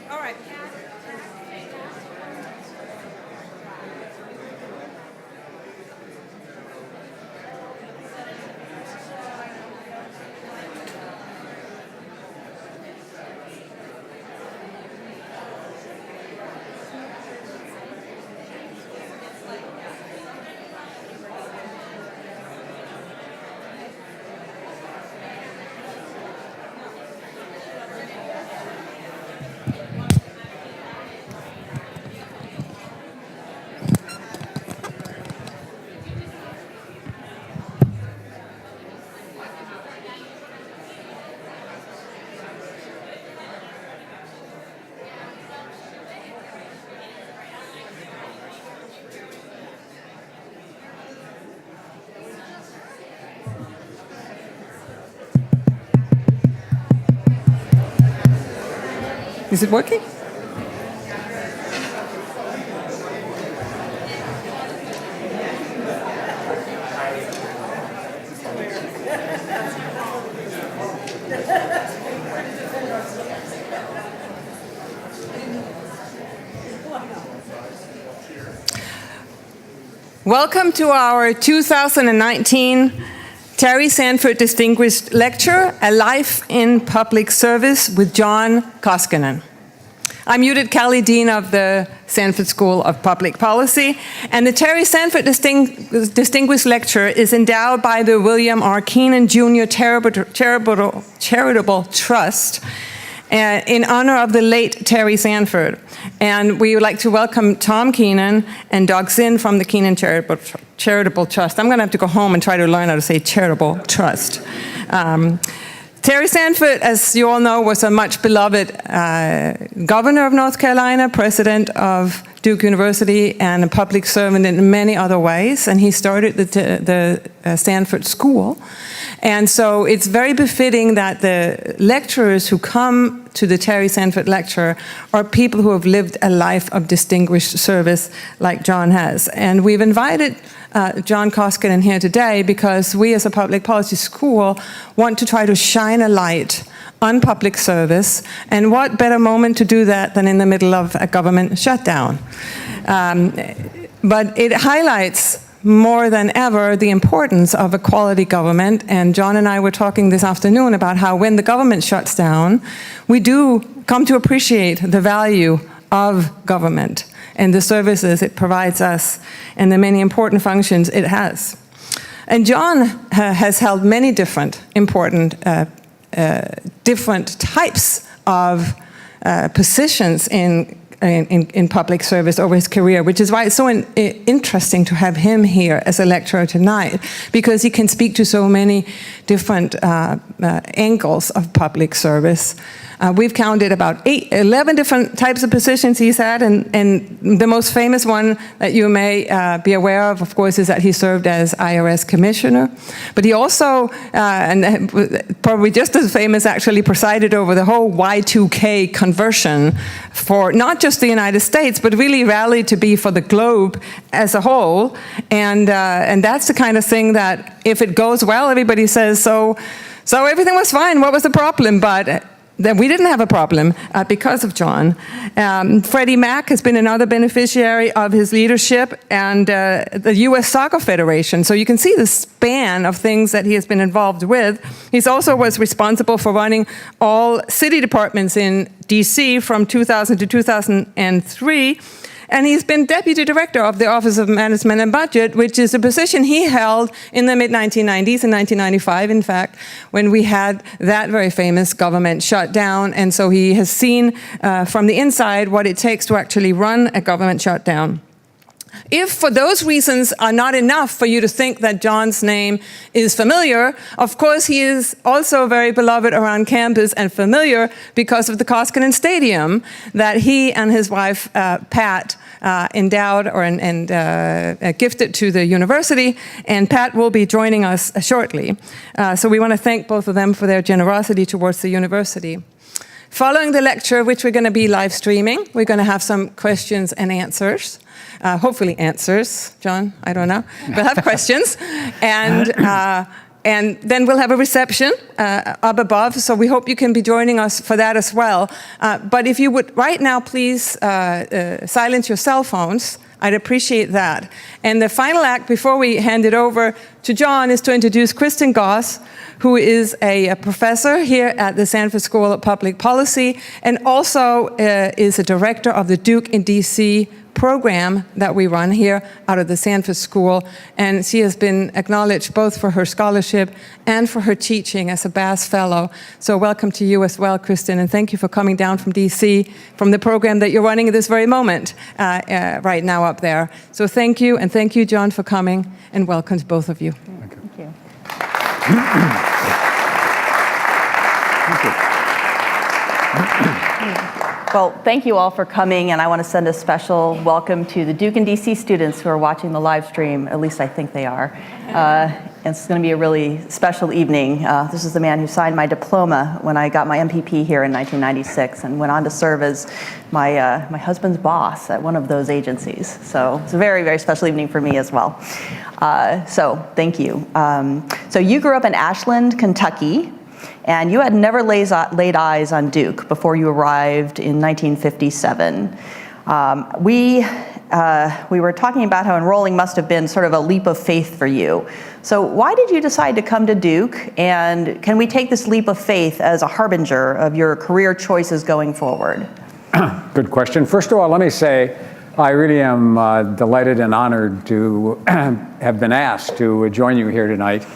All right. Is it working? Welcome to our 2019 Terry Sanford Distinguished Lecture, A Life in Public Service with John Koskinen. I'm Judith Kelly, Dean of the Sanford School of Public Policy, and the Terry Sanford Distinguished Lecture is endowed by the William R. Keenan Jr. Charitable Trust in honor of the late Terry Sanford. And we would like to welcome Tom Keenan and Doug Zinn from the Keenan Charitable Trust. I'm going to have to go home and try to learn how to say charitable trust. Terry Sanford, as you all know, was a much beloved governor of North Carolina, president of Duke University, and a public servant in many other ways. And he started the Sanford School. And so it's very befitting that the lecturers who come to the Terry Sanford Lecture are people who have lived a life of distinguished service like John has. And we've invited John Koskinen here today because we as a public policy school want to try to shine a light on public service, and what better moment to do that than in the middle of a government shutdown. But it highlights more than ever the importance of a quality government, and John and I were talking this afternoon about how when the government shuts down, we do come to appreciate the value of government and the services it provides us and the many important functions it has. And John has held many different important different types of positions in public service over his career, which is why it's so interesting to have him here as a lecturer tonight, because he can speak to so many different angles of public service. We've counted about 11 different types of positions he's had, and the most famous one that you may be aware of course, is that he served as IRS commissioner. But he also, and probably just as famous, actually presided over the whole Y2K conversion for not just the United States, but really rallied to be for the globe as a whole. And that's the kind of thing that if it goes well, everybody says, so everything was fine, what was the problem? But that we didn't have a problem because of John. Freddie Mac has been another beneficiary of his leadership, and the U.S. Soccer Federation. So you can see the span of things that he has been involved with. He also was responsible for running all city departments in D.C. from 2000 to 2003. And he's been deputy director of the Office of Management and Budget, which is a position he held in the mid-1990s, in 1995, in fact, when we had that very famous government shutdown. And so he has seen from the inside what it takes to actually run a government shutdown. If for those reasons are not enough for you to think that John's name is familiar, of course he is also very beloved around campus and familiar because of the Koskinen Stadium that he and his wife Pat endowed and gifted to the university, and Pat will be joining us shortly. So we want to thank both of them for their generosity towards the university. Following the lecture, which we're going to be live streaming, we're going to have some questions and answers. Hopefully answers, John, I don't know. We'll have questions. And And then we'll have a reception up above, so we hope you can be joining us for that as well. But if you would, right now, please silence your cell phones. I'd appreciate that. And the final act, before we hand it over to John, is to introduce Kristin Goss, who is a professor here at the Sanford School of Public Policy, and also is a director of the Duke in DC program that we run here out of the Sanford School. And she has been acknowledged both for her scholarship and for her teaching as a Bass Fellow. So welcome to you as well, Kristin, and thank you for coming down from DC, from the program that you're running at this very moment right now up there. So thank you, and thank you, John, for coming, and welcome to both of you. Thank you. Thank you. Well, thank you all for coming, and I want to send a special welcome to the Duke and DC students who are watching the live stream. At least I think they are. It's going to be a really special evening. This is the man who signed my diploma when I got my MPP here in 1996, and went on to serve as my husband's boss at one of those agencies. So it's a very, very special evening for me as well. So thank you. So you grew up in Ashland, Kentucky, and you had never laid eyes on Duke before you arrived in 1957. We were talking about how enrolling must have been sort of a leap of faith for you. So why did you decide to come to Duke, and can we take this leap of faith as a harbinger of your career choices going forward? Good question. First of all, let me say I really am delighted and honored to have been asked to join you here tonight.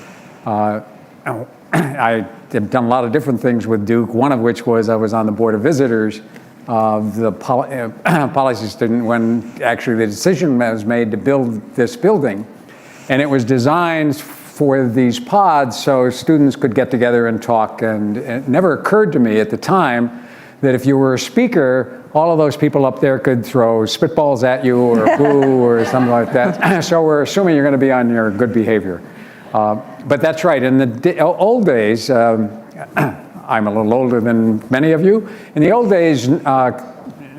I have done a lot of different things with Duke, one of which was I was on the Board of Visitors of the policy student when actually the decision was made to build this building. And it was designed for these pods so students could get together and talk. And it never occurred to me at the time that if you were a speaker, all of those people up there could throw spitballs at you or boo or something like that. So we're assuming you're going to be on your good behavior. But that's right. In the old days, I'm a little older than many of you. In the old days,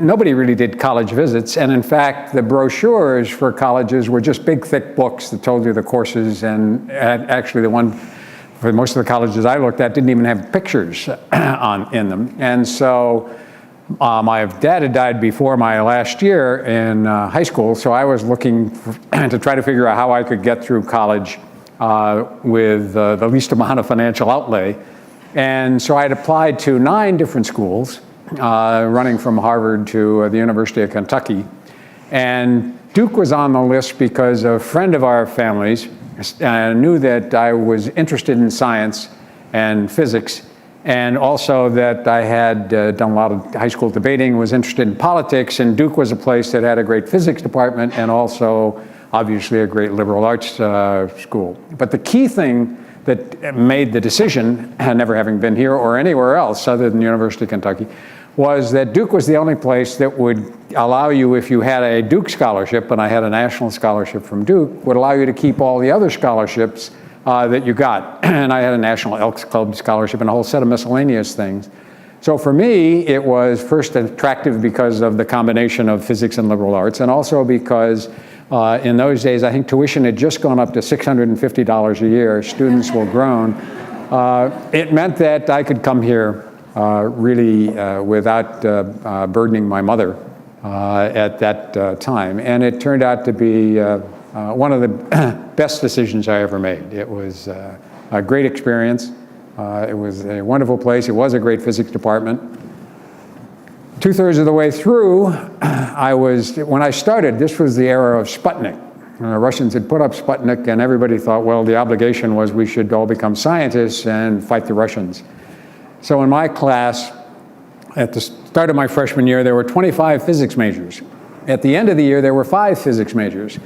nobody really did college visits. And in fact, the brochures for colleges were just big, thick books that told you the courses. And actually, the one for most of the colleges I looked at didn't even have pictures in them. And so my dad had died before my last year in high school. So I was looking to try to figure out how I could get through college with the least amount of financial outlay. And so I had applied to 9 different schools, running from Harvard to the University of Kentucky. And Duke was on the list because a friend of our family's knew that I was interested in science and physics, and also that I had done a lot of high school debating, was interested in politics, and Duke was a place that had a great physics department and also obviously a great liberal arts school. But the key thing that made the decision, never having been here or anywhere else other than the University of Kentucky, was that Duke was the only place that would allow you, if you had a Duke scholarship, and I had a national scholarship from Duke, would allow you to keep all the other scholarships that you got. And I had a National Elks Club scholarship and a whole set of miscellaneous things. So for me, it was first attractive because of the combination of physics and liberal arts, and also because in those days, I think tuition had just gone up to $650 a year. Students were grown. It meant that I could come here really without burdening my mother at that time. And it turned out to be one of the best decisions I ever made. It was a great experience. It was a wonderful place. It was a great physics department. 2/3 of the way through, when I started, this was the era of Sputnik. The Russians had put up Sputnik, and everybody thought, well, the obligation was we should all become scientists and fight the Russians. So in my class, at the start of my freshman year, there were 25 physics majors. At the end of the year, there were 5 physics majors.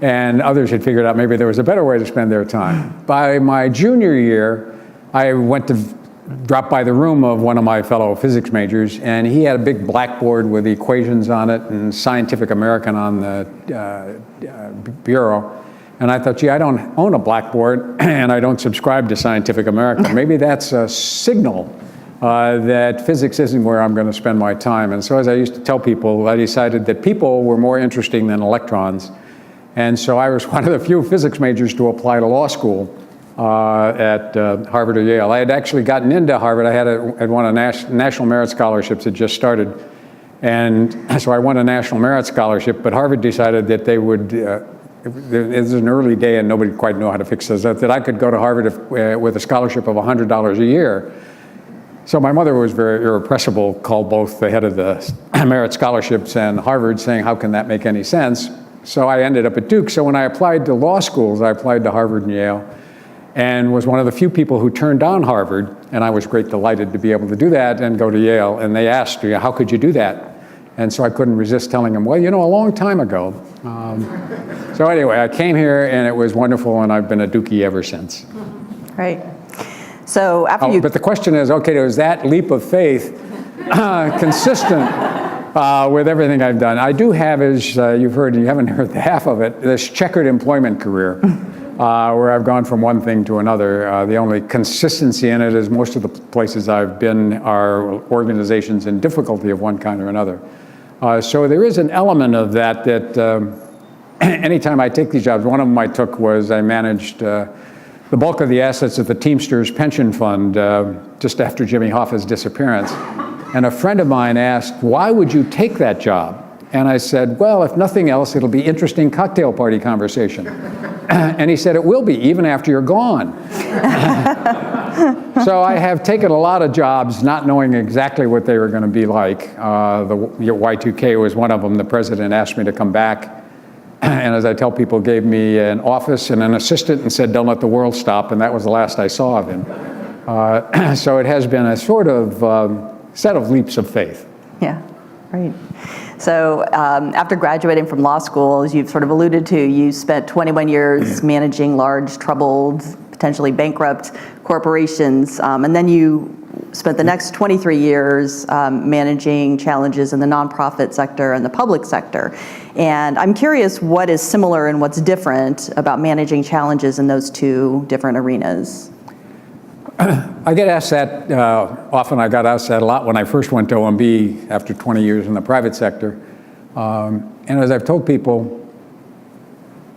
And others had figured out maybe there was a better way to spend their time. By my junior year, I went to drop by the room of one of my fellow physics majors, and he had a big blackboard with equations on it and Scientific American on the bureau. And I thought, gee, I don't own a blackboard and I don't subscribe to Scientific American. Maybe that's a signal that physics isn't where I'm going to spend my time. And so as I used to tell people, I decided that people were more interesting than electrons. And so I was one of the few physics majors to apply to law school. at Harvard or Yale. I had actually gotten into Harvard. I'd won a National Merit Scholarships had just started. And so I won a National Merit Scholarship, but Harvard decided that they would, it was an early day and nobody quite knew how to fix this, that I could go to Harvard with a scholarship of $100 a year. So my mother was very irrepressible, called both the head of the Merit Scholarships and Harvard, saying, how can that make any sense? So I ended up at Duke. So when I applied to law schools, I applied to Harvard and Yale, and was one of the few people who turned down Harvard, and I was delighted to be able to do that and go to Yale. And they asked me, how could you do that? And so I couldn't resist telling them, well, you know, a long time ago. So anyway, I came here, and it was wonderful, and I've been a Dookie ever since. Right. So after you... But the question is, okay, was that leap of faith consistent with everything I've done? I do have, as you've heard, and you haven't heard the half of it, this checkered employment career. Where I've gone from one thing to another. The only consistency in it is most of the places I've been are organizations in difficulty of one kind or another. So there is an element of that anytime I take these jobs, one of them I took was I managed the bulk of the assets of the Teamsters pension fund just after Jimmy Hoffa's disappearance. And a friend of mine asked, why would you take that job? And I said, well, if nothing else, it'll be interesting cocktail party conversation. And he said, it will be, even after you're gone. So I have taken a lot of jobs not knowing exactly what they were going to be like. The Y2K was one of them. The president asked me to come back. And as I tell people, gave me an office and an assistant and said, don't let the world stop. And that was the last I saw of him. So it has been a sort of set of leaps of faith. Yeah, right. So after graduating from law school, as you've sort of alluded to, you spent 21 years managing large, troubled, potentially bankrupt corporations, and then you spent the next 23 years managing challenges in the nonprofit sector and the public sector. And I'm curious what is similar and what's different about managing challenges in those two different arenas. I get asked that often. I got asked that a lot when I first went to OMB after 20 years in the private sector. And as I've told people,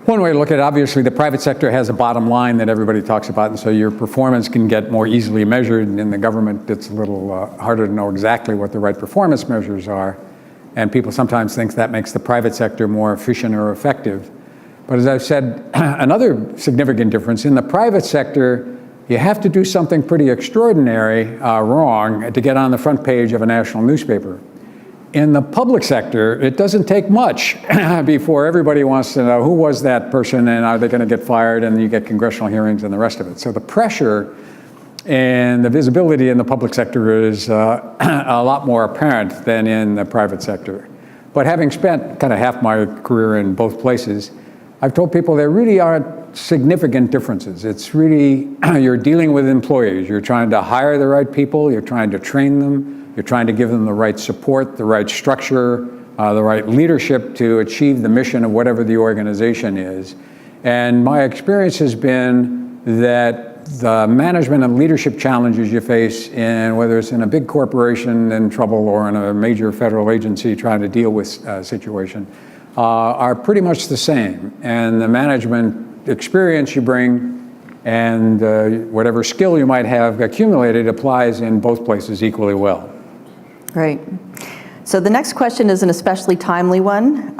one way to look at it, obviously the private sector has a bottom line that everybody talks about, and so your performance can get more easily measured. And in the government, it's a little harder to know exactly what the right performance measures are. And people sometimes think that makes the private sector more efficient or effective. But as I've said, another significant difference, in the private sector, you have to do something pretty extraordinary wrong to get on the front page of a national newspaper. In the public sector, it doesn't take much before everybody wants to know who was that person and are they going to get fired, and you get congressional hearings and the rest of it. So the pressure and the visibility in the public sector is a lot more apparent than in the private sector. But having spent kind of half my career in both places, I've told people there really aren't significant differences. It's really, you're dealing with employees. You're trying to hire the right people. You're trying to train them. You're trying to give them the right support, the right structure, the right leadership to achieve the mission of whatever the organization is. And my experience has been that the management and leadership challenges you face in, whether it's in a big corporation in trouble or in a major federal agency trying to deal with a situation, are pretty much the same. And the management experience you bring and whatever skill you might have accumulated applies in both places equally well. Great. So the next question is an especially timely one.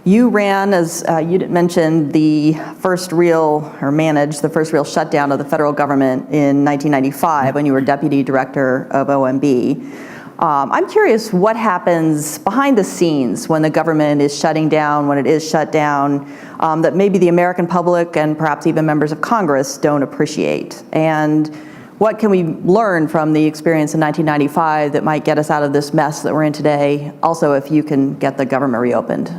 You ran, as you mentioned, managed the first real shutdown of the federal government in 1995 when you were deputy director of OMB. I'm curious what happens behind the scenes when the government is shutting down, when it is shut down, that maybe the American public and perhaps even members of Congress don't appreciate. And what can we learn from the experience in 1995 that might get us out of this mess that we're in today? Also, if you can get the government reopened.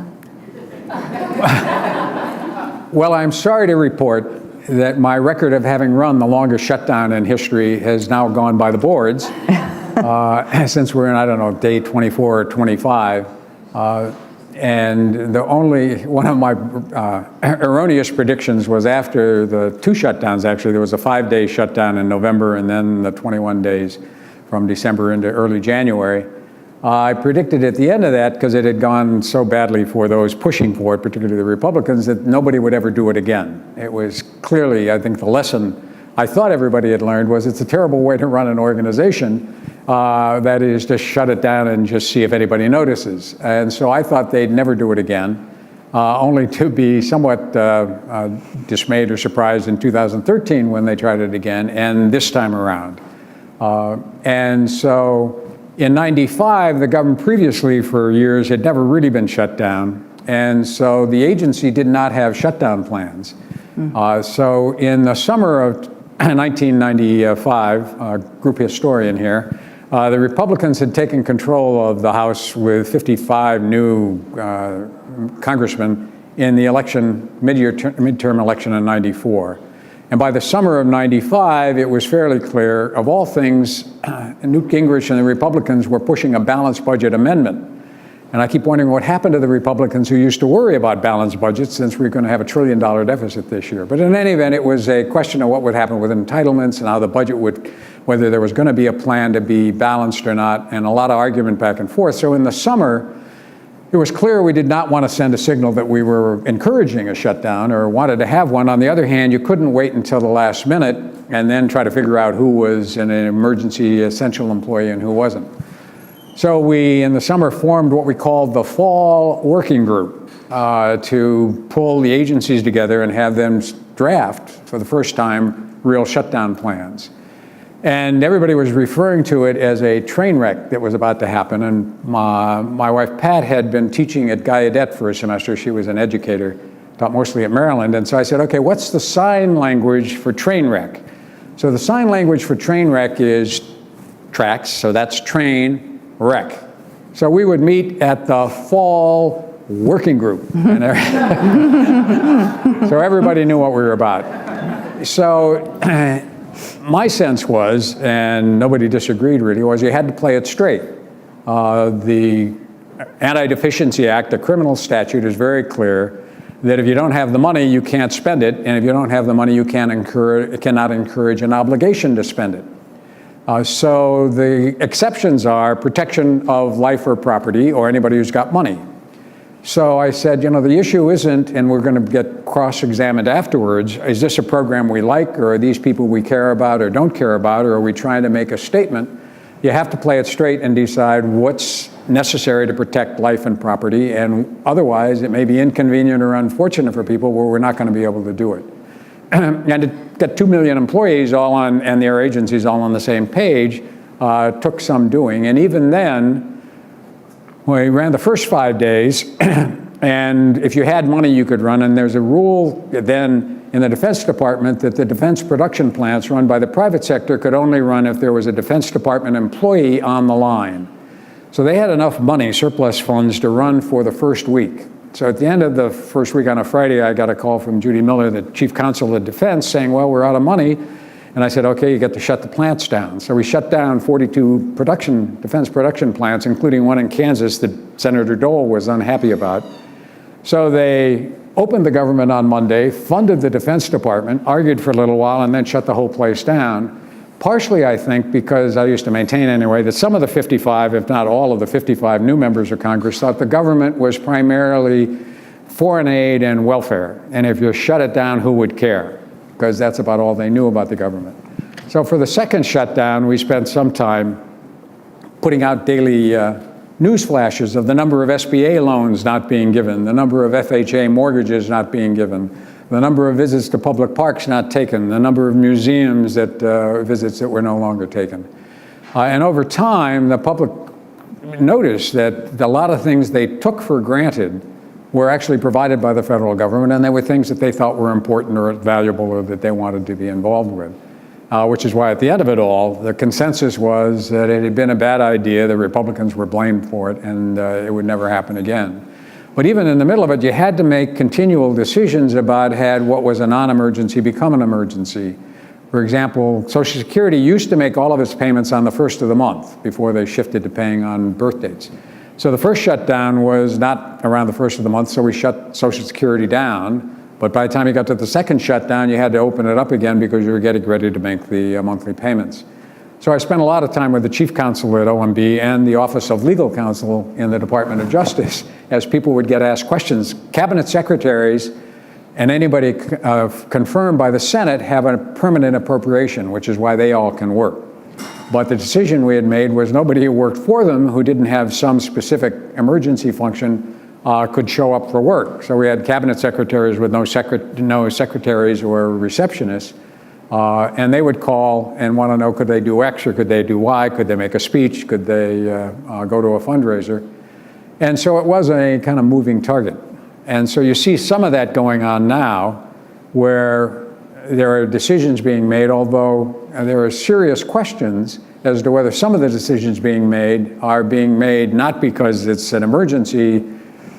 Well, I'm sorry to report that my record of having run the longest shutdown in history has now gone by the boards. Since we're in, I don't know, day 24 or 25. And the only one of my erroneous predictions was after the two shutdowns, actually. There was a 5-day shutdown in November and then the 21 days from December into early January. I predicted at the end of that, because it had gone so badly for those pushing for it, particularly the Republicans, that nobody would ever do it again. It was clearly, I think, the lesson I thought everybody had learned was it's a terrible way to run an organization. That is, just shut it down and just see if anybody notices. And so I thought they'd never do it again, only to be somewhat dismayed or surprised in 2013 when they tried it again, and this time around. And so in '95, the government previously for years had never really been shut down. And so the agency did not have shutdown plans. So in the summer of 1995, group historian here, the Republicans had taken control of the House with 55 new congressmen in the election, midterm election in '94. And by the summer of '95, it was fairly clear, of all things, Newt Gingrich and the Republicans were pushing a balanced budget amendment. And I keep wondering what happened to the Republicans who used to worry about balanced budgets, since we're going to have $1 trillion deficit this year. But in any event, it was a question of what would happen with entitlements and how the budget would, whether there was going to be a plan to be balanced or not, and a lot of argument back and forth. So in the summer, it was clear we did not want to send a signal that we were encouraging a shutdown or wanted to have one. On the other hand, you couldn't wait until the last minute and then try to figure out who was an emergency essential employee and who wasn't. So we, in the summer, formed what we called the Fall Working Group to pull the agencies together and have them draft, for the first time, real shutdown plans. And everybody was referring to it as a train wreck that was about to happen. And my wife, Pat, had been teaching at Gallaudet for a semester. She was an educator, taught mostly at Maryland. And so I said, okay, what's the sign language for train wreck? So the sign language for train wreck is tracks. So that's train wreck. So we would meet at the Fall Working Group. And so everybody knew what we were about. So my sense was, and nobody disagreed really, was you had to play it straight. The Anti-Deficiency Act, the criminal statute, is very clear that if you don't have the money, you can't spend it, and if you don't have the money, you cannot encourage an obligation to spend it. So the exceptions are protection of life or property, or anybody who's got money. So I said, you know, the issue isn't, and we're going to get cross-examined afterwards, is this a program we like, or are these people we care about or don't care about, or are we trying to make a statement? You have to play it straight and decide what's necessary to protect life and property, and otherwise it may be inconvenient or unfortunate for people where we're not going to be able to do it. And to get 2 million employees all on, and their agencies all on the same page, took some doing. And even then, we ran the first 5 days, and if you had money, you could run. And there's a rule then in the Defense Department that the defense production plants run by the private sector could only run if there was a Defense Department employee on the line. So they had enough money, surplus funds, to run for the first week. So at the end of the first week on a Friday, I got a call from Judy Miller, the Chief Counsel of Defense, saying, well, we're out of money. And I said, okay, you got to shut the plants down. So we shut down 42 defense production plants, including one in Kansas that Senator Dole was unhappy about. So they opened the government on Monday, funded the Defense Department, argued for a little while, and then shut the whole place down. Partially, I think, because I used to maintain anyway, that some of the 55, if not all of the 55 new members of Congress thought the government was primarily foreign aid and welfare. And if you shut it down, who would care? Because that's about all they knew about the government. So for the second shutdown, we spent some time putting out daily news flashes of the number of SBA loans not being given, the number of FHA mortgages not being given, the number of visits to public parks not taken, the number of museums visits that were no longer taken. And over time, the public noticed that a lot of things they took for granted were actually provided by the federal government, and they were things that they thought were important or valuable or that they wanted to be involved with. Which is why at the end of it all, the consensus was that it had been a bad idea, the Republicans were blamed for it, and it would never happen again. But even in the middle of it, you had to make continual decisions about had what was a non-emergency become an emergency. For example, Social Security used to make all of its payments on the first of the month before they shifted to paying on birth dates. So the first shutdown was not around the first of the month, so we shut Social Security down. But by the time you got to the second shutdown, you had to open it up again because you were getting ready to make the monthly payments. So I spent a lot of time with the chief counsel at OMB and the Office of Legal Counsel in the Department of Justice as people would get asked questions. Cabinet secretaries and anybody confirmed by the Senate have a permanent appropriation, which is why they all can work. But the decision we had made was nobody who worked for them who didn't have some specific emergency function could show up for work. So we had cabinet secretaries with no secretaries or receptionists, and they would call and want to know, could they do X or could they do Y? Could they make a speech? Could they go to a fundraiser? And so it was a kind of moving target. And so you see some of that going on now, where there are decisions being made, although there are serious questions as to whether some of the decisions being made are being made not because it's an emergency,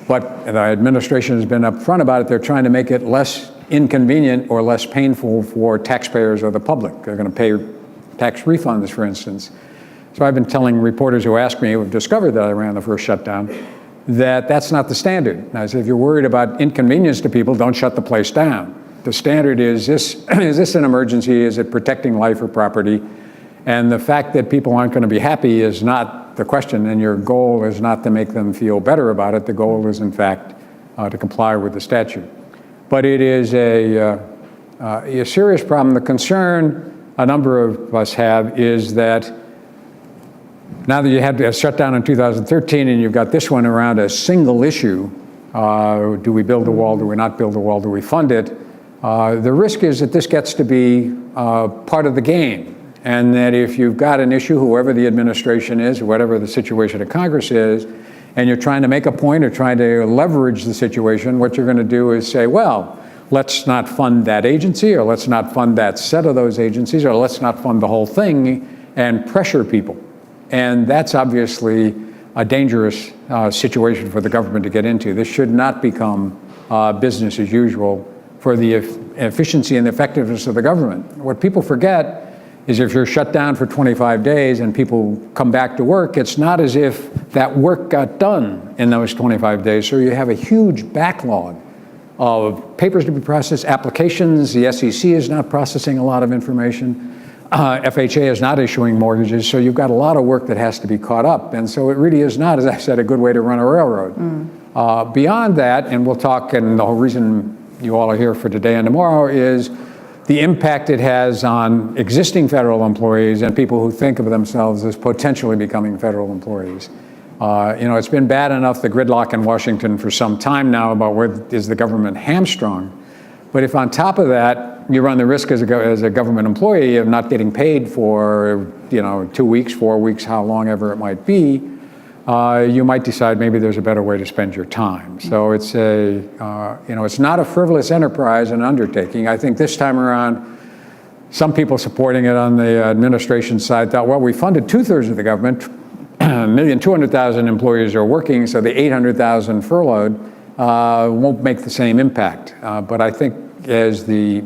but the administration has been upfront about it. They're trying to make it less inconvenient or less painful for taxpayers or the public. They're going to pay tax refunds, for instance. So I've been telling reporters who ask me, who have discovered that I ran the first shutdown, that that's not the standard. And I said, if you're worried about inconvenience to people, don't shut the place down. The standard is this an emergency? Is it protecting life or property? And the fact that people aren't going to be happy is not the question, and your goal is not to make them feel better about it. The goal is, in fact, to comply with the statute. But it is a serious problem. The concern a number of us have is that now that you had a shutdown in 2013 and you've got this one around a single issue, do we build a wall, do we not build a wall, do we fund it? The risk is that this gets to be part of the game, and that if you've got an issue, whoever the administration is, or whatever the situation of Congress is, and you're trying to make a point or trying to leverage the situation, what you're going to do is say, well, let's not fund that agency, or let's not fund that set of those agencies, or let's not fund the whole thing, and pressure people. And that's obviously a dangerous situation for the government to get into. This should not become business as usual for the efficiency and the effectiveness of the government. What people forget is if you're shut down for 25 days and people come back to work, it's not as if that work got done in those 25 days. So you have a huge backlog of papers to be processed, applications. The SEC is not processing a lot of information. FHA is not issuing mortgages, so you've got a lot of work that has to be caught up. And so it really is not, as I said, a good way to run a railroad. Beyond that, and we'll talk, and the whole reason you all are here for today and tomorrow is the impact it has on existing federal employees and people who think of themselves as potentially becoming federal employees. It's been bad enough, the gridlock in Washington for some time now about where is the government hamstrung. But if on top of that, you run the risk as a government employee of not getting paid for 2 weeks, 4 weeks, how long ever it might be, you might decide maybe there's a better way to spend your time. So it's it's not a frivolous enterprise and undertaking. I think this time around, some people supporting it on the administration side thought, well, we funded 2/3 of the government, 1,200,000 employees are working, so the 800,000 furloughed won't make the same impact. But I think as the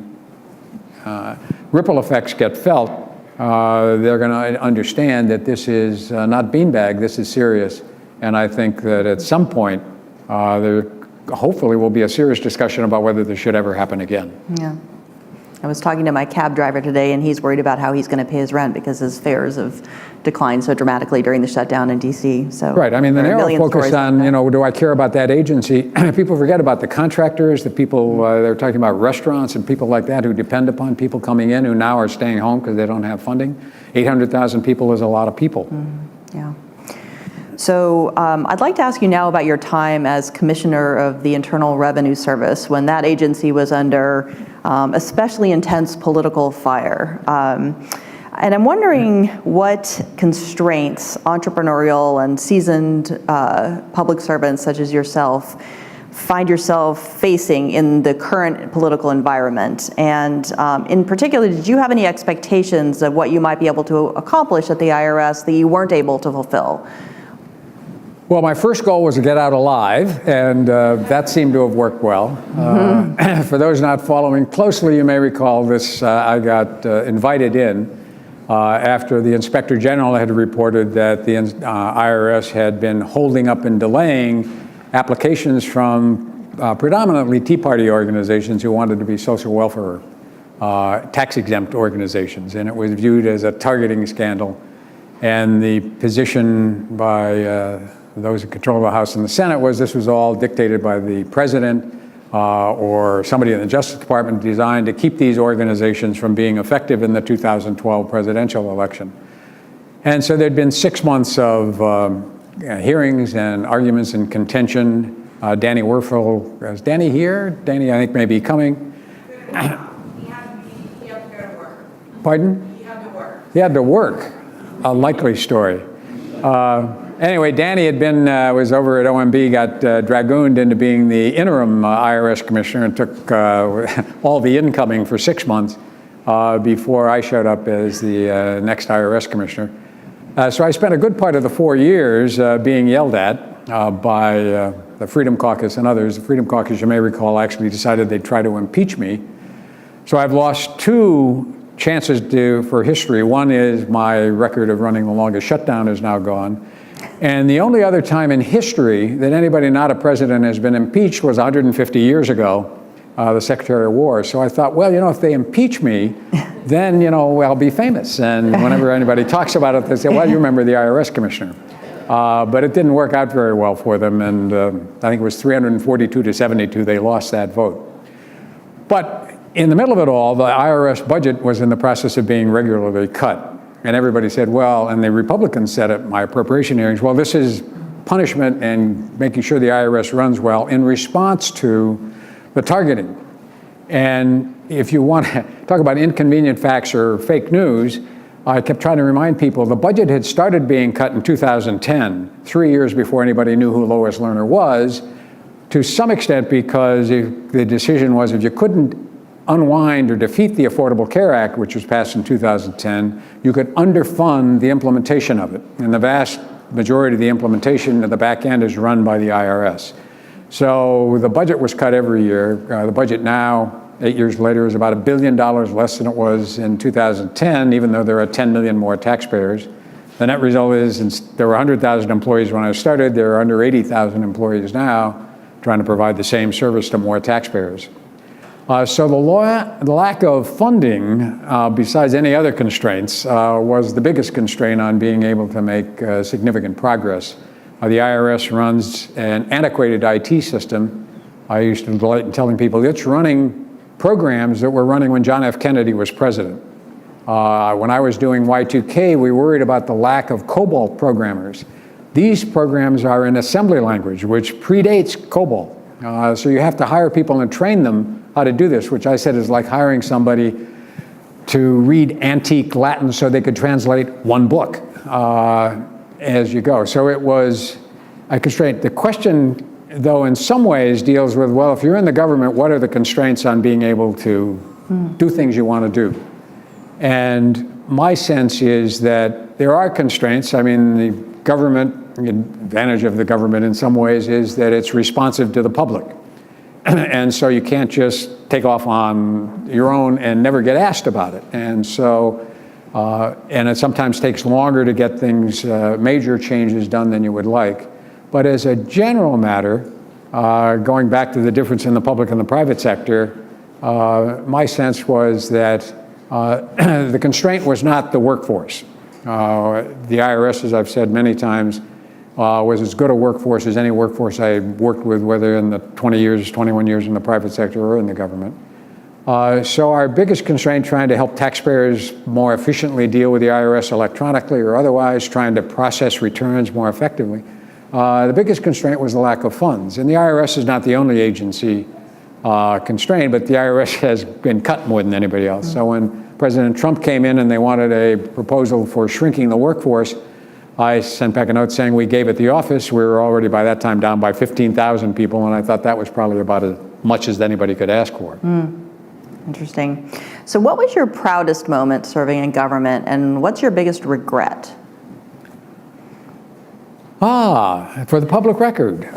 ripple effects get felt, they're going to understand that this is not beanbag, this is serious. And I think that at some point, there hopefully will be a serious discussion about whether this should ever happen again. Yeah. I was talking to my cab driver today, and he's worried about how he's going to pay his rent because his fares have declined so dramatically during the shutdown in D.C. So right. I mean, the narrow focus on, do I care about that agency? People forget about the contractors, the people, they're talking about restaurants and people like that who depend upon people coming in who now are staying home because they don't have funding. 800,000 people is a lot of people. Yeah. So I'd like to ask you now about your time as Commissioner of the Internal Revenue Service when that agency was under especially intense political fire. And I'm wondering what constraints entrepreneurial and seasoned public servants such as yourself find yourself facing in the current political environment. And in particular, did you have any expectations of what you might be able to accomplish at the IRS that you weren't able to fulfill? Well, my first goal was to get out alive, and that seemed to have worked well. For those not following closely, you may recall this, I got invited in after the Inspector General had reported that the IRS had been holding up and delaying applications from predominantly Tea Party organizations who wanted to be social welfare tax-exempt organizations, and it was viewed as a targeting scandal. And the position by those in control of the House and the Senate was this was all dictated by the president or somebody in the Justice Department designed to keep these organizations from being effective in the 2012 presidential election. And so there'd been 6 months of hearings and arguments and contention. Danny Werfel, is Danny here? Danny, I think, may be coming. He had to go to work. Pardon? He had to work. He had to work. A likely story. Anyway, Danny had been, was over at OMB, got dragooned into being the interim IRS commissioner and took all the incoming for 6 months before I showed up as the next IRS commissioner. So I spent a good part of the 4 years being yelled at by the Freedom Caucus and others. The Freedom Caucus, you may recall, actually decided they'd try to impeach me. So I've lost 2 chances for history. One is my record of running the longest shutdown is now gone. And the only other time in history that anybody not a president has been impeached was 150 years ago, the Secretary of War. So I thought, well, if they impeach me, then, I'll be famous. And whenever anybody talks about it, they say, well, you remember the IRS commissioner. But it didn't work out very well for them. And I think it was 342 to 72, they lost that vote. But in the middle of it all, the IRS budget was in the process of being regularly cut. And everybody said, well, and the Republicans said at my appropriation hearings, well, this is punishment and making sure the IRS runs well in response to the targeting. And if you want to talk about inconvenient facts or fake news, I kept trying to remind people the budget had started being cut in 2010, 3 years before anybody knew who Lois Lerner was, to some extent because the decision was if you couldn't unwind or defeat the Affordable Care Act, which was passed in 2010, you could underfund the implementation of it. And the vast majority of the implementation at the back end is run by the IRS. So the budget was cut every year. The budget now, 8 years later, is about $1 billion less than it was in 2010, even though there are 10 million more taxpayers. The net result is there were 100,000 employees when I started. There are under 80,000 employees now trying to provide the same service to more taxpayers. So the lack of funding, besides any other constraints, was the biggest constraint on being able to make significant progress. The IRS runs an antiquated IT system. I used to delight in telling people it's running programs that were running when John F. Kennedy was president. When I was doing Y2K, we worried about the lack of COBOL programmers. These programs are in assembly language, which predates COBOL. So you have to hire people and train them how to do this, which I said is like hiring somebody to read antique Latin so they could translate one book as you go. So it was a constraint. The question, though, in some ways deals with, well, if you're in the government, what are the constraints on being able to do things you want to do? And my sense is that there are constraints. I mean, the government, the advantage of the government in some ways is that it's responsive to the public. And so you can't just take off on your own and never get asked about it. And so, and it sometimes takes longer to get things, major changes done than you would like. But as a general matter, going back to the difference in the public and the private sector, my sense was that the constraint was not the workforce. The IRS, as I've said many times, was as good a workforce as any workforce I worked with, whether in the 21 years in the private sector or in the government. So our biggest constraint, trying to help taxpayers more efficiently deal with the IRS electronically or otherwise, trying to process returns more effectively, the biggest constraint was the lack of funds. And the IRS is not the only agency constrained, but the IRS has been cut more than anybody else. So when President Trump came in and they wanted a proposal for shrinking the workforce, I sent back a note saying we gave it the office. We were already by that time down by 15,000 people, and I thought that was probably about as much as anybody could ask for. Interesting. So what was your proudest moment serving in government, and what's your biggest regret? For the public record.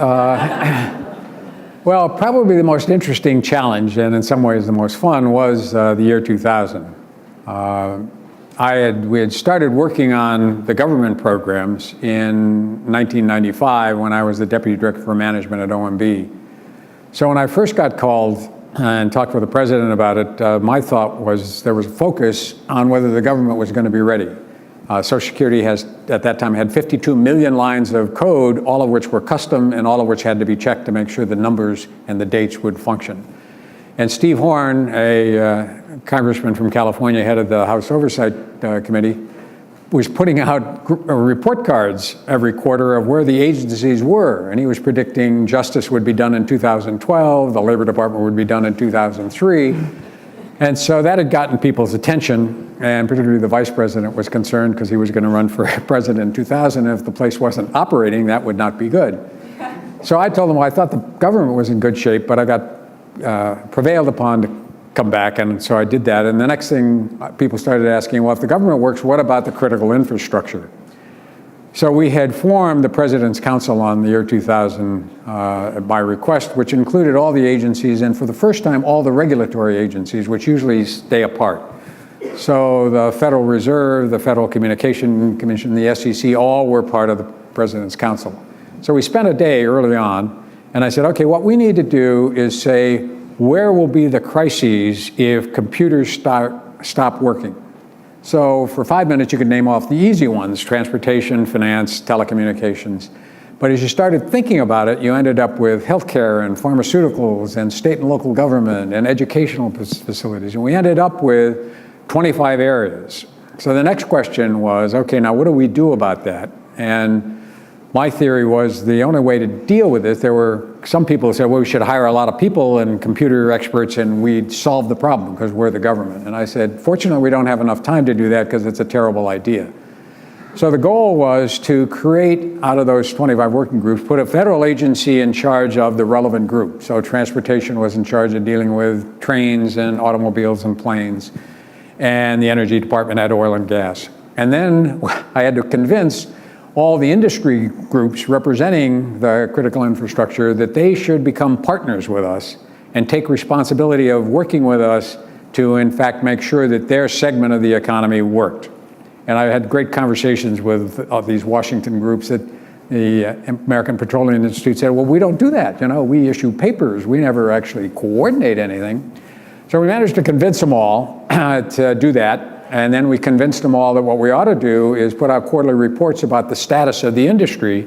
Well, probably the most interesting challenge, and in some ways the most fun, was the year 2000. We had started working on the government programs in 1995 when I was the Deputy Director for Management at OMB. So when I first got called and talked with the president about it, my thought was there was a focus on whether the government was going to be ready. Social Security has, at that time, had 52 million lines of code, all of which were custom and all of which had to be checked to make sure the numbers and the dates would function. And Steve Horn, a congressman from California, head of the House Oversight Committee, was putting out report cards every quarter of where the agencies were. And he was predicting justice would be done in 2012, the Labor Department would be done in 2003. And so that had gotten people's attention, and particularly the vice president was concerned because he was going to run for president in 2000. And if the place wasn't operating, that would not be good. So I told him, well, I thought the government was in good shape, but I got prevailed upon to come back, and so I did that. And the next thing people started asking, well, if the government works, what about the critical infrastructure? So we had formed the President's Council on the year 2000 by request, which included all the agencies, and for the first time, all the regulatory agencies, which usually stay apart. So the Federal Reserve, the Federal Communication Commission, the SEC, all were part of the President's Council. So we spent a day early on, and I said, okay, what we need to do is say, where will be the crises if computers stop working? So for 5 minutes, you could name off the easy ones: transportation, finance, telecommunications. But as you started thinking about it, you ended up with healthcare and pharmaceuticals and state and local government and educational facilities. And we ended up with 25 areas. So the next question was, okay, now what do we do about that? And my theory was the only way to deal with it, there were some people who said, well, we should hire a lot of people and computer experts and we'd solve the problem because we're the government. And I said, fortunately, we don't have enough time to do that because it's a terrible idea. So the goal was to create, out of those 25 working groups, put a federal agency in charge of the relevant group. So transportation was in charge of dealing with trains and automobiles and planes, and the Energy Department had oil and gas. And then I had to convince all the industry groups representing the critical infrastructure that they should become partners with us and take responsibility of working with us to, in fact, make sure that their segment of the economy worked. And I had great conversations with these Washington groups that the American Petroleum Institute said, well, we don't do that. You know, we issue papers. We never actually coordinate anything. So we managed to convince them all to do that. And then we convinced them all that what we ought to do is put out quarterly reports about the status of the industry,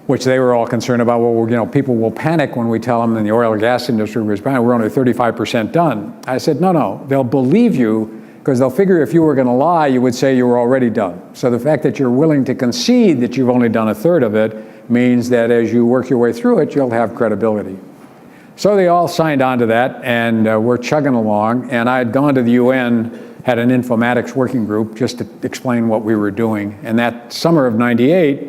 which they were all concerned about. Well, you know, people will panic when we tell them in the oil and gas industry we're only 35% done. I said, no, they'll believe you because they'll figure if you were going to lie, you would say you were already done. So the fact that you're willing to concede that you've only done a third of it means that as you work your way through it, you'll have credibility. So they all signed on to that, and we're chugging along. And I had gone to the UN, had an informatics working group just to explain what we were doing. And that summer of '98,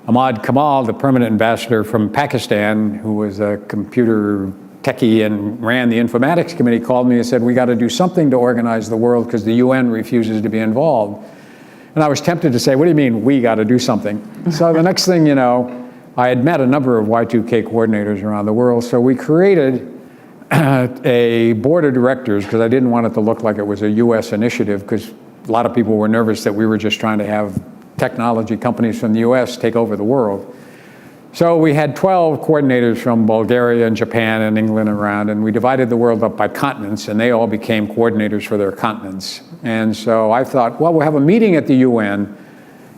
Ahmad Kamal, the permanent ambassador from Pakistan, who was a computer techie and ran the informatics committee, called me and said, we got to do something to organize the world because the UN refuses to be involved. And I was tempted to say, what do you mean we got to do something? So the next thing you know, I had met a number of Y2K coordinators around the world, so we created a board of directors because I didn't want it to look like it was a US initiative because a lot of people were nervous that we were just trying to have technology companies from the US take over the world. So we had 12 coordinators from Bulgaria and Japan and England around, and we divided the world up by continents, and they all became coordinators for their continents. And so I thought, well, we'll have a meeting at the UN,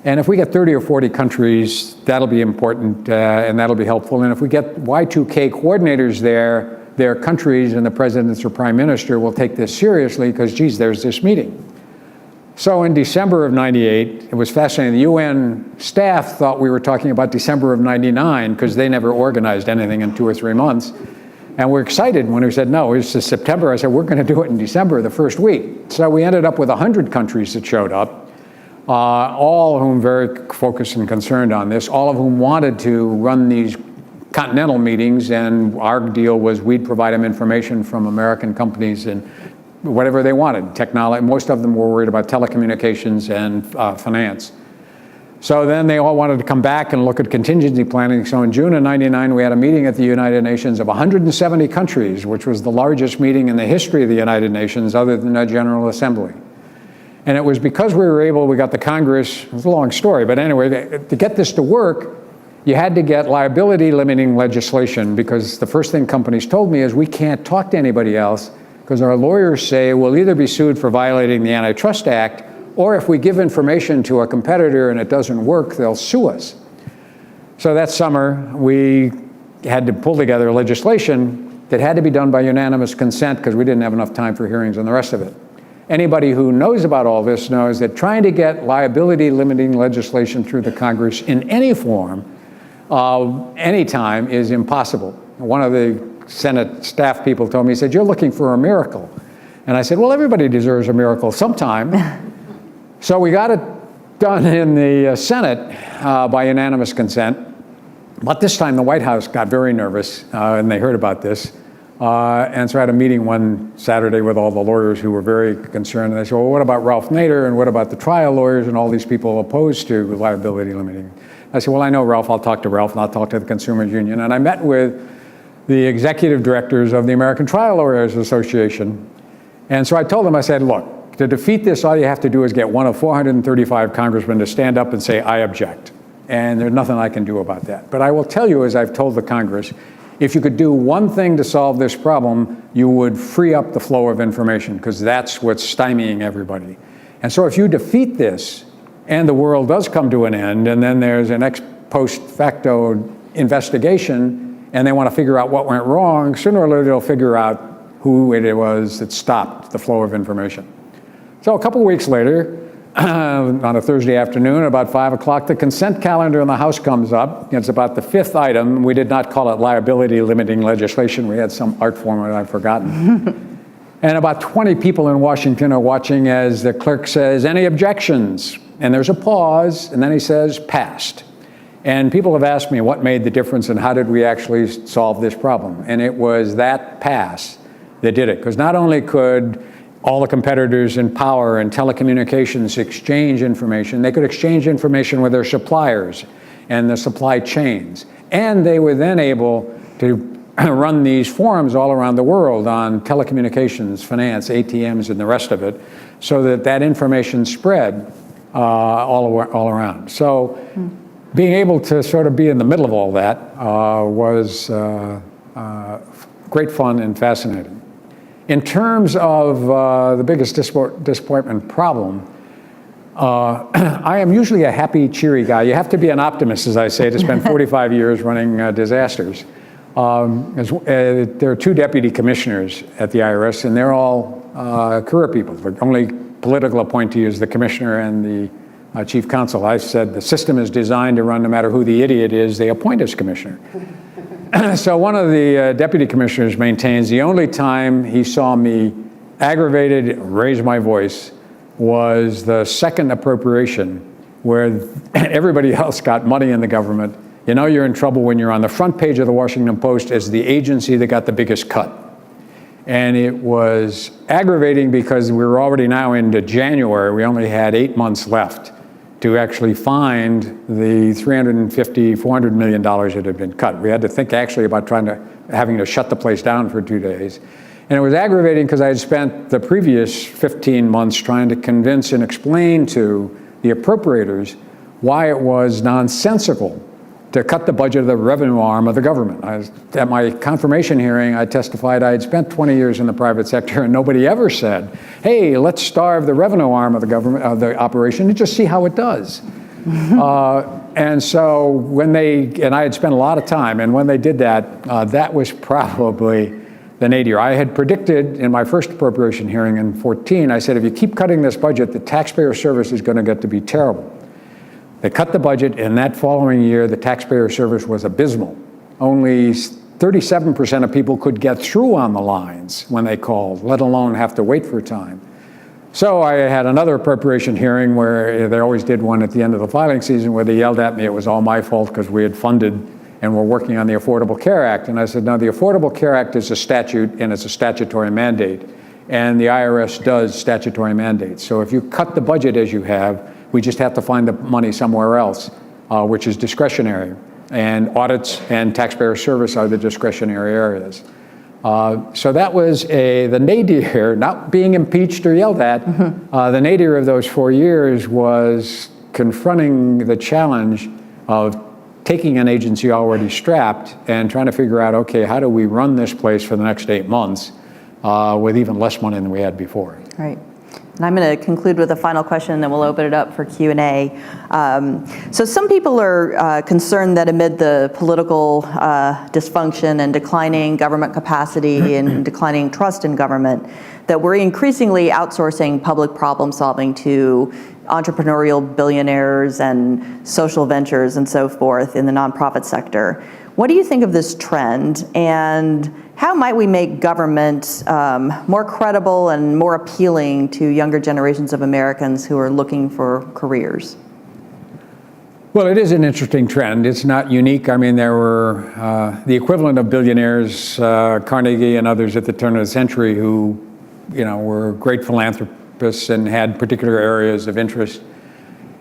and if we get 30 or 40 countries, that'll be important and that'll be helpful. And if we get Y2K coordinators there, their countries and the presidents or prime minister will take this seriously because, geez, there's this meeting. So in December of '98, it was fascinating. The UN staff thought we were talking about December of '99 because they never organized anything in 2 or 3 months. And we're excited when we said, no, it's September. I said, we're going to do it in December, the first week. So we ended up with 100 countries that showed up, all of whom very focused and concerned on this, all of whom wanted to run these continental meetings, and our deal was we'd provide them information from American companies and whatever they wanted, technology. Most of them were worried about telecommunications and finance. So then they all wanted to come back and look at contingency planning. So in June of '99, we had a meeting at the United Nations of 170 countries, which was the largest meeting in the history of the United Nations other than a General Assembly. And it was because we got the Congress, it's a long story, but anyway, to get this to work, you had to get liability limiting legislation, because the first thing companies told me is we can't talk to anybody else because our lawyers say we'll either be sued for violating the Antitrust Act, or if we give information to a competitor and it doesn't work, they'll sue us. So that summer, we had to pull together legislation that had to be done by unanimous consent because we didn't have enough time for hearings and the rest of it. Anybody who knows about all this knows that trying to get liability limiting legislation through the Congress in any form, any time, is impossible. One of the Senate staff people told me, he said, "You're looking for a miracle." And I said, well, everybody deserves a miracle sometime. So we got it done in the Senate by unanimous consent. But this time the White House got very nervous and they heard about this. And so I had a meeting one Saturday with all the lawyers who were very concerned. And they said, well, what about Ralph Nader and what about the trial lawyers and all these people opposed to liability limiting? I said, well, I know Ralph. I'll talk to Ralph and I'll talk to the Consumers Union. And I met with the executive directors of the American Trial Lawyers Association. And so I told them, I said, look, to defeat this, all you have to do is get one of 435 congressmen to stand up and say, I object. And there's nothing I can do about that. But I will tell you, as I've told the Congress, if you could do one thing to solve this problem, you would free up the flow of information, because that's what's stymieing everybody. And so if you defeat this, and the world does come to an end, and then there's an ex post facto investigation, and they want to figure out what went wrong, sooner or later they'll figure out who it was that stopped the flow of information. So a couple weeks later, on a Thursday afternoon, about 5 o'clock, the consent calendar in the House comes up. It's about the 5th item. We did not call it liability limiting legislation. We had some art form that I've forgotten. And about 20 people in Washington are watching as the clerk says, any objections? And there's a pause, and then he says, passed. And people have asked me what made the difference and how did we actually solve this problem? And it was that pass that did it. Because not only could all the competitors in power and telecommunications exchange information, they could exchange information with their suppliers and the supply chains. And they were then able to run these forums all around the world on telecommunications, finance, ATMs, and the rest of it, so that that information spread all around. So being able to sort of be in the middle of all that was great fun and fascinating. In terms of the biggest disappointment problem, I am usually a happy, cheery guy. You have to be an optimist, as I say, to spend 45 years running disasters. There are 2 deputy commissioners at the IRS, and they're all career people. The only political appointee is the commissioner and the chief counsel. I've said the system is designed to run no matter who the idiot is, they appoint as commissioner. So one of the deputy commissioners maintains the only time he saw me aggravated, raise my voice, was the second appropriation, where everybody else got money in the government. You know you're in trouble when you're on the front page of the Washington Post as the agency that got the biggest cut. And it was aggravating because we were already now into January. We only had 8 months left to actually find the $400 million that had been cut. We had to think actually about having to shut the place down for 2 days. And it was aggravating because I had spent the previous 15 months trying to convince and explain to the appropriators why it was nonsensical to cut the budget of the revenue arm of the government. At my confirmation hearing, I testified I had spent 20 years in the private sector, and nobody ever said, hey, let's starve the revenue arm of the government, of the operation, and just see how it does. And so and I had spent a lot of time, and when they did that, that was probably the nadir. I had predicted in my first appropriation hearing in 2014, I said, if you keep cutting this budget, the taxpayer service is going to get to be terrible. They cut the budget, and that following year, the taxpayer service was abysmal. Only 37% of people could get through on the lines when they called, let alone have to wait for time. So I had another appropriation hearing where they always did one at the end of the filing season where they yelled at me it was all my fault because we had funded and were working on the Affordable Care Act. And I said, no, the Affordable Care Act is a statute and it's a statutory mandate. And the IRS does statutory mandates. So if you cut the budget as you have, we just have to find the money somewhere else, which is discretionary. And audits and taxpayer service are the discretionary areas. So that was the nadir, not being impeached or yelled at. The nadir of those 4 years was confronting the challenge of taking an agency already strapped and trying to figure out, okay, how do we run this place for the next 8 months with even less money than we had before? Right. And I'm going to conclude with a final question, and then we'll open it up for Q&A. So some people are concerned that amid the political dysfunction and declining government capacity and declining trust in government, that we're increasingly outsourcing public problem solving to entrepreneurial billionaires and social ventures and so forth in the nonprofit sector. What do you think of this trend, and how might we make government more credible and more appealing to younger generations of Americans who are looking for careers? Well, it is an interesting trend. It's not unique. I mean, there were the equivalent of billionaires, Carnegie and others at the turn of the century who, were great philanthropists and had particular areas of interest.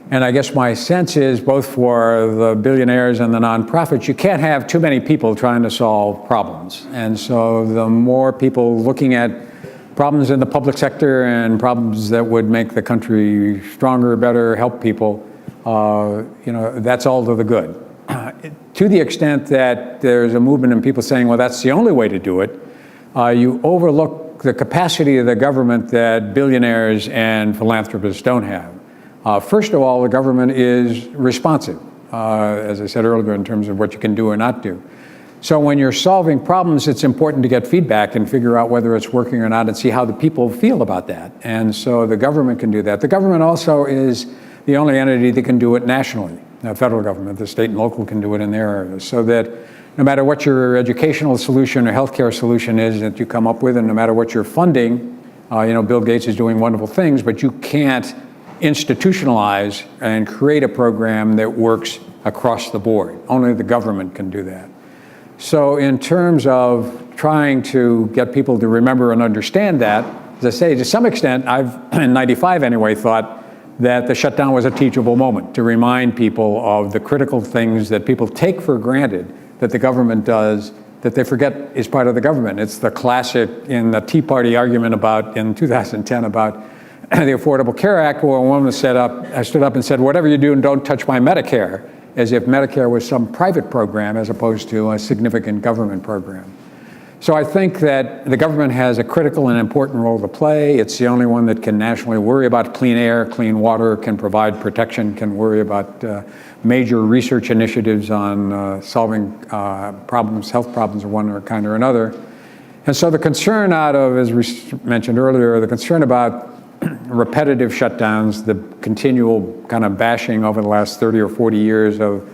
And I guess my sense is, both for the billionaires and the nonprofits, you can't have too many people trying to solve problems. And so the more people looking at problems in the public sector and problems that would make the country stronger, better, help people, that's all to the good. To the extent that there's a movement in people saying, well, that's the only way to do it, you overlook the capacity of the government that billionaires and philanthropists don't have. First of all, the government is responsive, as I said earlier, in terms of what you can do or not do. So when you're solving problems, it's important to get feedback and figure out whether it's working or not and see how the people feel about that. And so the government can do that. The government also is the only entity that can do it nationally. The federal government, the state and local can do it in their areas. So that no matter what your educational solution or healthcare solution is that you come up with, and no matter what your funding, Bill Gates is doing wonderful things, but you can't institutionalize and create a program that works across the board. Only the government can do that. So in terms of trying to get people to remember and understand that, as I say, to some extent, I've, in '95 anyway, thought that the shutdown was a teachable moment to remind people of the critical things that people take for granted that the government does, that they forget is part of the government. It's the classic in the Tea Party argument in 2010 about the Affordable Care Act, where a woman stood up and said, whatever you do, don't touch my Medicare, as if Medicare was some private program as opposed to a significant government program. So I think that the government has a critical and important role to play. It's the only one that can nationally worry about clean air, clean water, can provide protection, can worry about major research initiatives on solving problems, health problems of one kind or another. And so the concern out of, as we mentioned earlier, the concern about repetitive shutdowns, the continual kind of bashing over the last 30 or 40 years of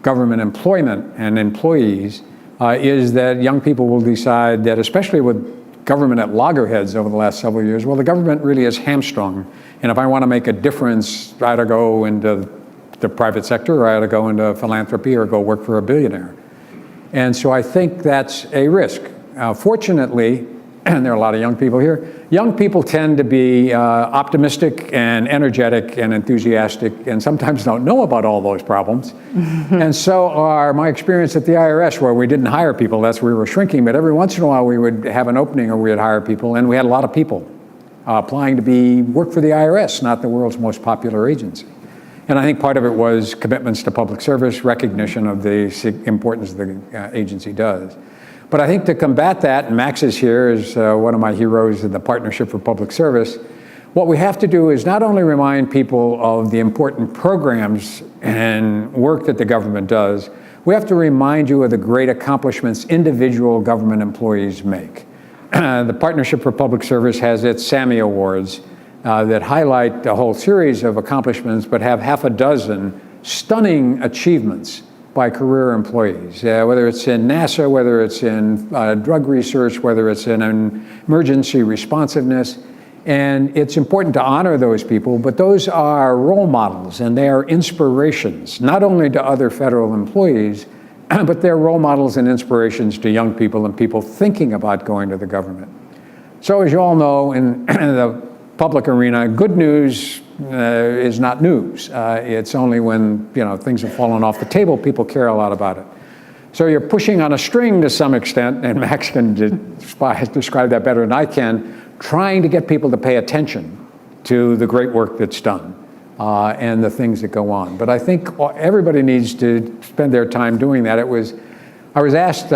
government employment and employees, is that young people will decide that, especially with government at loggerheads over the last several years, well, the government really is hamstrung. And if I want to make a difference, I ought to go into the private sector, or I ought to go into philanthropy, or go work for a billionaire. And so I think that's a risk. Fortunately, and there are a lot of young people here, young people tend to be optimistic and energetic and enthusiastic, and sometimes don't know about all those problems. And so my experience at the IRS, where we didn't hire people, that's where we were shrinking, but every once in a while we would have an opening or we'd hire people, and we had a lot of people applying to work for the IRS, not the world's most popular agency. And I think part of it was commitments to public service, recognition of the importance the agency does. But I think to combat that, and Max is here as one of my heroes in the Partnership for Public Service, what we have to do is not only remind people of the important programs and work that the government does, we have to remind you of the great accomplishments individual government employees make. The Partnership for Public Service has its Sammy Awards that highlight a whole series of accomplishments, but have half a dozen stunning achievements by career employees, whether it's in NASA, whether it's in drug research, whether it's in emergency responsiveness. And it's important to honor those people, but those are role models and they are inspirations, not only to other federal employees, but they're role models and inspirations to young people and people thinking about going to the government. So as you all know, in the public arena, good news is not news. It's only when things have fallen off the table, people care a lot about it. So you're pushing on a string to some extent, and Max can describe that better than I can, trying to get people to pay attention to the great work that's done. and the things that go on. But I think everybody needs to spend their time doing that. I was asked,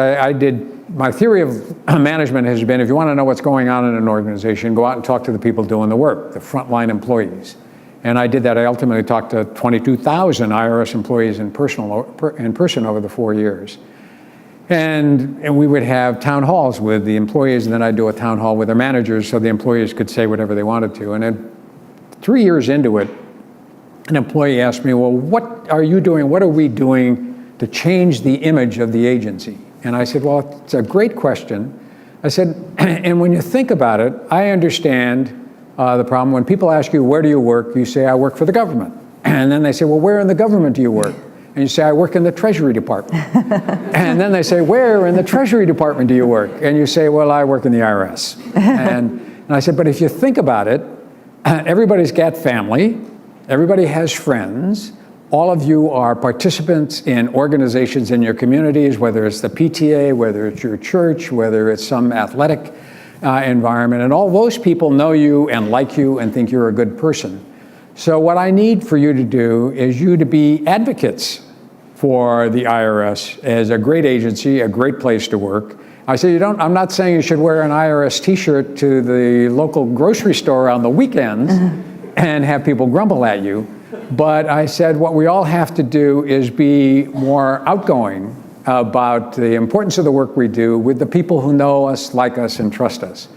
my theory of management has been, if you want to know what's going on in an organization, go out and talk to the people doing the work, the frontline employees. And I did that. I ultimately talked to 22,000 IRS employees in person over the 4 years. And we would have town halls with the employees, and then I'd do a town hall with their managers so the employees could say whatever they wanted to. And then 3 years into it, an employee asked me, well, what are you doing? What are we doing to change the image of the agency? And I said, well, it's a great question. I said, and when you think about it, I understand the problem. When people ask you, where do you work? You say, I work for the government. And then they say, well, where in the government do you work? And you say, I work in the Treasury Department. And then they say, where in the Treasury Department do you work? And you say, well, I work in the IRS. And I said, but if you think about it, everybody's got family, everybody has friends, all of you are participants in organizations in your communities, whether it's the PTA, whether it's your church, whether it's some athletic environment, and all those people know you and like you and think you're a good person. So what I need for you to do is you to be advocates for the IRS as a great agency, a great place to work. I say I'm not saying you should wear an IRS t-shirt to the local grocery store on the weekends and have people grumble at you. But I said what we all have to do is be more outgoing about the importance of the work we do with the people who know us, like us, and trust us.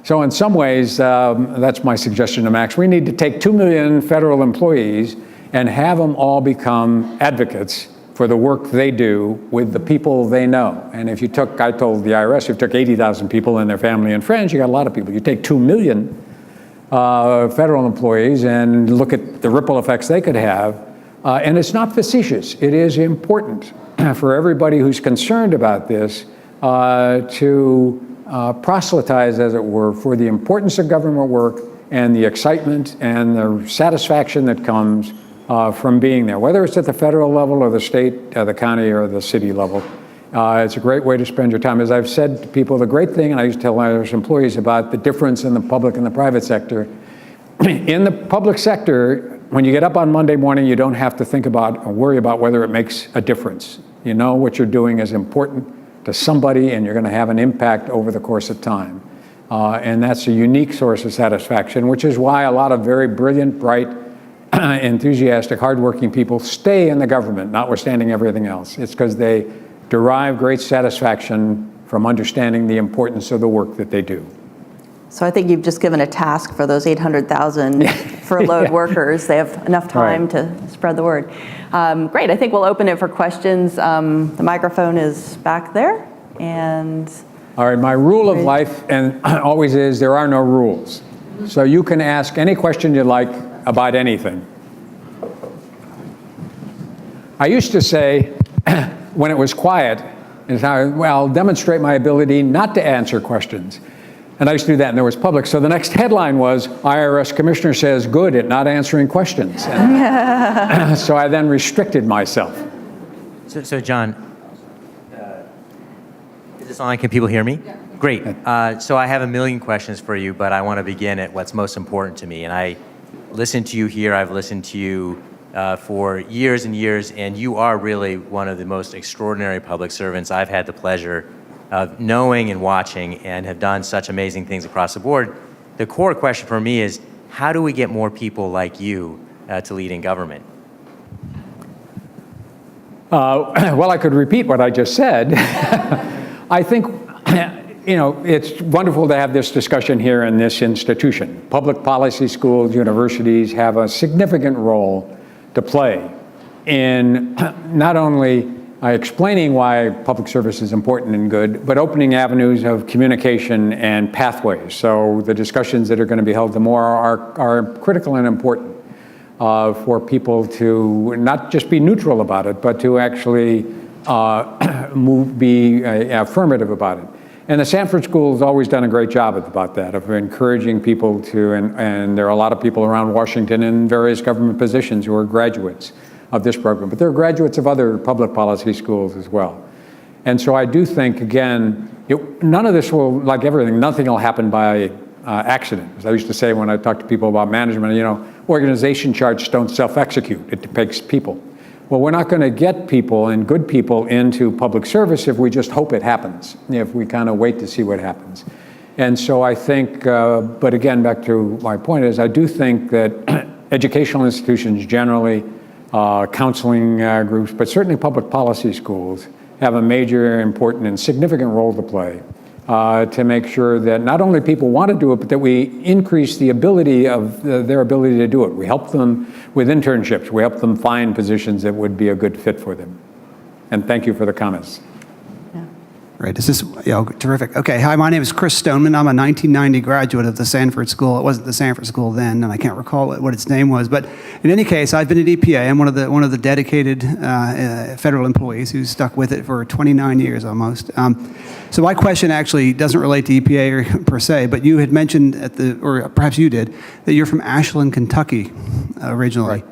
So in some ways, that's my suggestion to Max. We need to take 2 million federal employees and have them all become advocates for the work they do with the people they know. And if you took, I told the IRS, if you took 80,000 people and their family and friends, you got a lot of people. You take 2 million federal employees and look at the ripple effects they could have. And it's not facetious. It is important for everybody who's concerned about this to proselytize, as it were, for the importance of government work and the excitement and the satisfaction that comes from being there, whether it's at the federal level or the state, the county, or the city level. It's a great way to spend your time. As I've said to people, the great thing, and I used to tell IRS employees about the difference in the public and the private sector. In the public sector, when you get up on Monday morning, you don't have to think about or worry about whether it makes a difference. You know what you're doing is important to somebody, and you're going to have an impact over the course of time. And that's a unique source of satisfaction, which is why a lot of very brilliant, bright, enthusiastic, hardworking people stay in the government, notwithstanding everything else. It's because they derive great satisfaction from understanding the importance of the work that they do. So I think you've just given a task for those 800,000 furloughed workers. They have enough time to spread the word. Great, I think we'll open it for questions. The microphone is back there. And all right, my rule of life and always is there are no rules. So you can ask any question you like about anything. I used to say, when it was quiet, I'll demonstrate my ability not to answer questions. And I used to do that, and there was public. So the next headline was, IRS Commissioner says good at not answering questions. And so I then restricted myself. So John, is this on? Can people hear me? Yeah. Great. So I have a million questions for you, but I want to begin at what's most important to me. And I listened to you here. I've listened to you for years and years, and you are really one of the most extraordinary public servants I've had the pleasure of knowing and watching, and have done such amazing things across the board. The core question for me is, how do we get more people like you to lead in government? Well, I could repeat what I just said. I think, it's wonderful to have this discussion here in this institution. Public policy schools, universities have a significant role to play in not only explaining why public service is important and good, but opening avenues of communication and pathways. So the discussions that are going to be held tomorrow are critical and important for people to not just be neutral about it, but to actually be affirmative about it. And the Sanford School has always done a great job about that, of encouraging people to, and there are a lot of people around Washington in various government positions who are graduates of this program, but there are graduates of other public policy schools as well. And so I do think, again, none of this will, like everything, nothing will happen by accident. As I used to say when I talk to people about management, organization charts don't self-execute. It depicts people. Well, we're not going to get people and good people into public service if we just hope it happens, if we kind of wait to see what happens. And so I think, but again, back to my point is, I do think that educational institutions generally, counseling groups, but certainly public policy schools have a major, important, and significant role to play to make sure that not only people want to do it, but that we increase the ability of their ability to do it. We help them with internships. We help them find positions that would be a good fit for them. And thank you for the comments. Right, this is terrific. Okay, hi, my name is Chris Stoneman. I'm a 1990 graduate of the Sanford School. It wasn't the Sanford School then, and I can't recall what its name was. But in any case, I've been at EPA. I'm one of the dedicated federal employees who's stuck with it for 29 years almost. So my question actually doesn't relate to EPA per se, but you had mentioned or perhaps you did, that you're from Ashland, Kentucky originally. Right.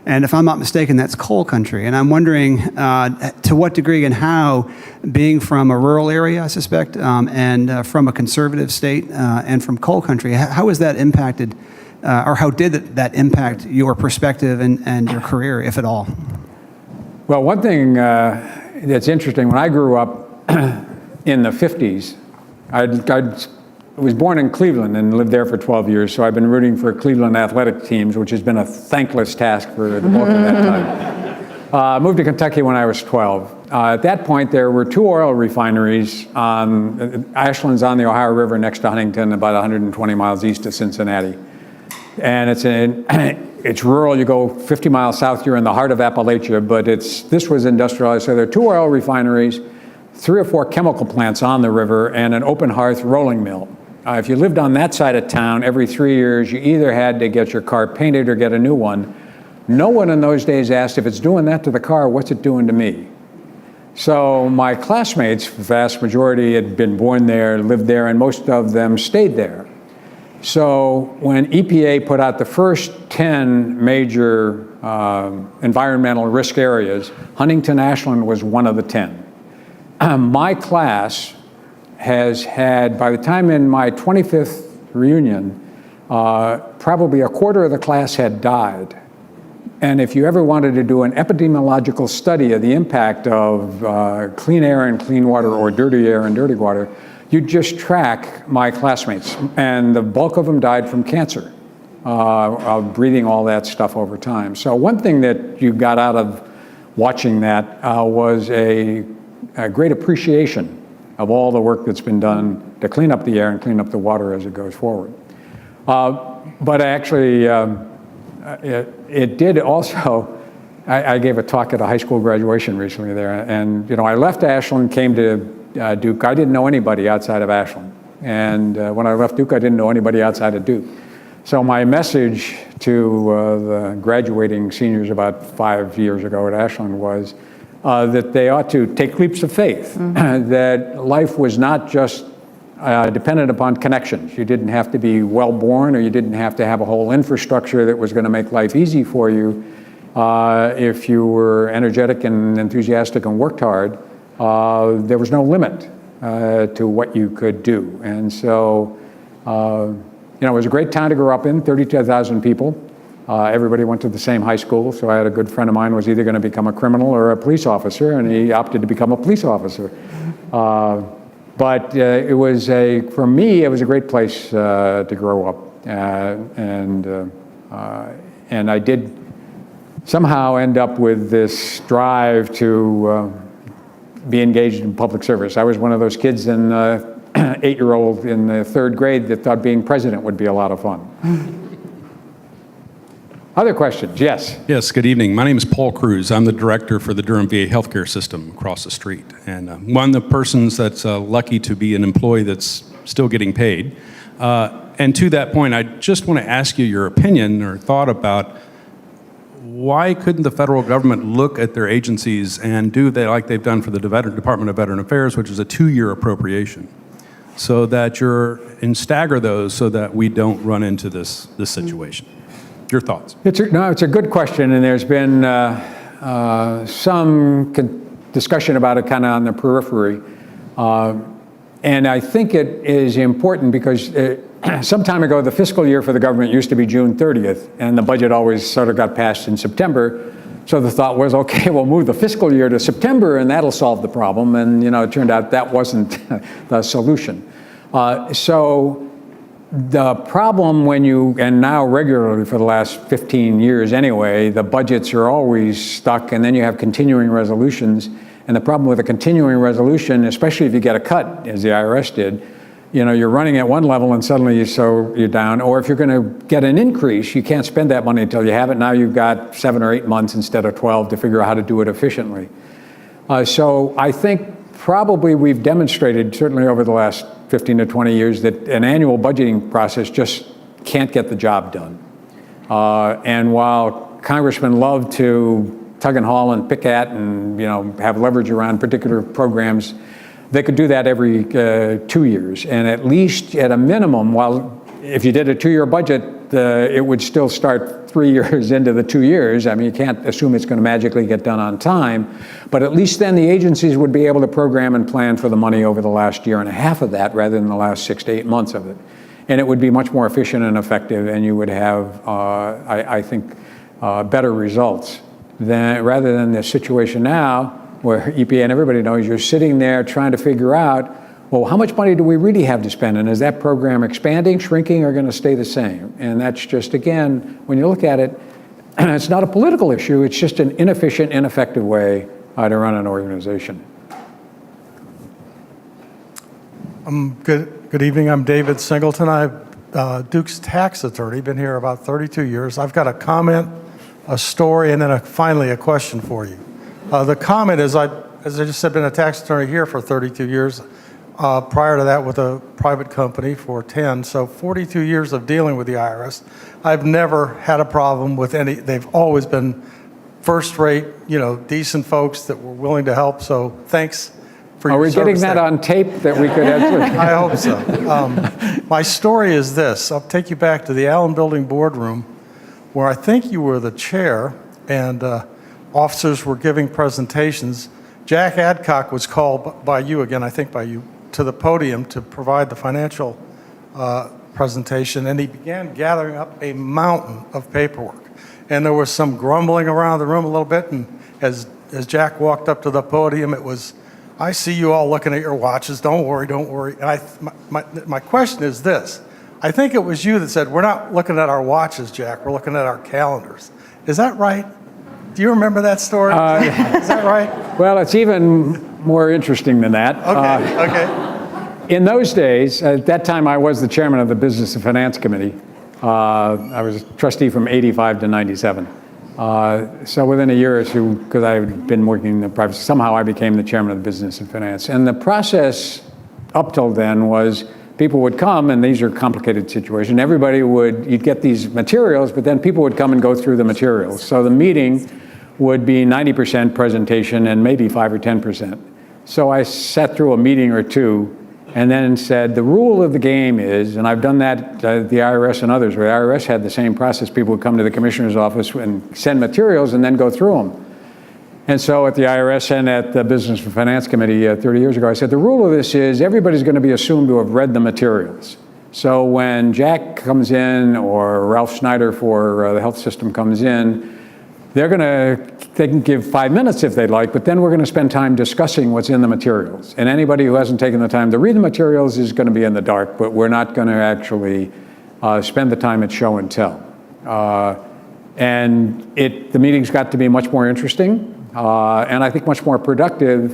And if I'm not mistaken, that's coal country. And I'm wondering to what degree and how, being from a rural area, I suspect, and from a conservative state and from coal country, how has that impacted, or how did that impact your perspective and your career, if at all? Well, one thing that's interesting, when I grew up in the 50s, I was born in Cleveland and lived there for 12 years, so I've been rooting for Cleveland athletic teams, which has been a thankless task for the bulk of that time. I moved to Kentucky when I was 12. At that point, there were 2 oil refineries. Ashland's on the Ohio River next to Huntington, about 120 miles east of Cincinnati. And it's rural. You go 50 miles south, you're in the heart of Appalachia, but this was industrialized. So there are 2 oil refineries, 3 or 4 chemical plants on the river, and an open hearth rolling mill. If you lived on that side of town, every 3 years, you either had to get your car painted or get a new one. No one in those days asked, if it's doing that to the car, what's it doing to me? So my classmates, the vast majority had been born there, lived there, and most of them stayed there. So when EPA put out the first 10 major environmental risk areas, Huntington Ashland was one of the 10. My class has had, by the time in my 25th reunion, probably a quarter of the class had died. And if you ever wanted to do an epidemiological study of the impact of clean air and clean water, or dirty air and dirty water, you'd just track my classmates. And the bulk of them died from cancer, breathing all that stuff over time. So one thing that you got out of watching that was a great appreciation of all the work that's been done to clean up the air and clean up the water as it goes forward. But actually, it did also, I gave a talk at a high school graduation recently there, and I left Ashland, came to Duke. I didn't know anybody outside of Ashland. And when I left Duke, I didn't know anybody outside of Duke. So my message to the graduating seniors about 5 years ago at Ashland was, that they ought to take leaps of faith, that life was not just dependent upon connections. You didn't have to be well-born, or you didn't have to have a whole infrastructure that was going to make life easy for you. If you were energetic and enthusiastic and worked hard, there was no limit to what you could do. And so, it was a great town to grow up in, 32,000 people. Everybody went to the same high school, so I had a good friend of mine who was either going to become a criminal or a police officer, and he opted to become a police officer. But it was for me, it was a great place to grow up, and I did somehow end up with this drive to be engaged in public service. I was one of those kids, 8-year-old in the 3rd grade, that thought being president would be a lot of fun. Other questions? Yes. Yes, good evening. My name is Paul Cruz. I'm the director for the Durham VA healthcare system across the street. And one of the persons that's lucky to be an employee that's still getting paid. And to that point, I just want to ask you your opinion or thought about why couldn't the federal government look at their agencies and do that like they've done for the Department of Veteran Affairs, which is a 2-year appropriation, so that and stagger those so that we don't run into this situation? Your thoughts? It's a good question, and there's been some discussion about it kind of on the periphery. And I think it is important because some time ago, the fiscal year for the government used to be June 30th, and the budget always sort of got passed in September. So the thought was, okay, we'll move the fiscal year to September, and that'll solve the problem. And it turned out that wasn't the solution. So the problem when and now regularly for the last 15 years anyway, the budgets are always stuck, and then you have continuing resolutions. And the problem with a continuing resolution, especially if you get a cut, as the IRS did, you're running at one level and suddenly you're down. Or if you're going to get an increase, you can't spend that money until you have it. Now you've got 7 or 8 months instead of 12 to figure out how to do it efficiently. So I think probably we've demonstrated, certainly over the last 15 to 20 years, that an annual budgeting process just can't get the job done. And while congressmen love to tug and haul and pick at and have leverage around particular programs, they could do that every 2 years. And at least at a minimum, while if you did a 2-year budget, it would still start 3 years into the 2 years. I mean, you can't assume it's going to magically get done on time, but at least then the agencies would be able to program and plan for the money over the last year and a half of that rather than the last 6 to 8 months of it. And it would be much more efficient and effective, and you would have, I think, better results rather than the situation now where EPA and everybody knows you're sitting there trying to figure out, well, how much money do we really have to spend? And is that program expanding, shrinking, or going to stay the same? And that's just, again, when you look at it, it's not a political issue. It's just an inefficient, ineffective way to run an organization. Good evening. I'm David Singleton. I'm Duke's tax attorney. Been here about 32 years. I've got a comment, a story, and then finally a question for you. The comment is, as I just said, been a tax attorney here for 32 years. Prior to that with a private company for 10, so 42 years of dealing with the IRS. I've never had a problem with any. They've always been first-rate, decent folks that were willing to help, so thanks for your service. Are we getting that on tape that we could actually? I hope so. My story is this. I'll take you back to the Allen Building boardroom where I think you were the chair and officers were giving presentations. Jack Adcock was called by you, again, I think by you, to the podium to provide the financial presentation, and he began gathering up a mountain of paperwork. And there was some grumbling around the room a little bit, and as Jack walked up to the podium, it was, I see you all looking at your watches, don't worry, don't worry. And my question is this. I think it was you that said, we're not looking at our watches, Jack, we're looking at our calendars. Is that right? Do you remember that story? Is that right? Well, it's even more interesting than that. Okay. In those days, at that time I was the chairman of the Business and Finance Committee. I was a trustee from 85 to 97. So within a year or two, because I had been working in the private, somehow I became the chairman of the Business and Finance. And the process up till then was people would come, and these are complicated situations. You'd get these materials, but then people would come and go through the materials. So the meeting would be 90% presentation and maybe 5 or 10%. So I sat through a meeting or two and then said, the rule of the game is, and I've done that at the IRS and others, where the IRS had the same process. People would come to the commissioner's office and send materials and then go through them. And so at the IRS and at the Business and Finance Committee 30 years ago, I said, the rule of this is everybody's going to be assumed to have read the materials. So when Jack comes in or Ralph Schneider for the health system comes in, they can give 5 minutes if they'd like, but then we're going to spend time discussing what's in the materials. And anybody who hasn't taken the time to read the materials is going to be in the dark, but we're not going to actually spend the time at show and tell. And the meetings got to be much more interesting. And I think much more productive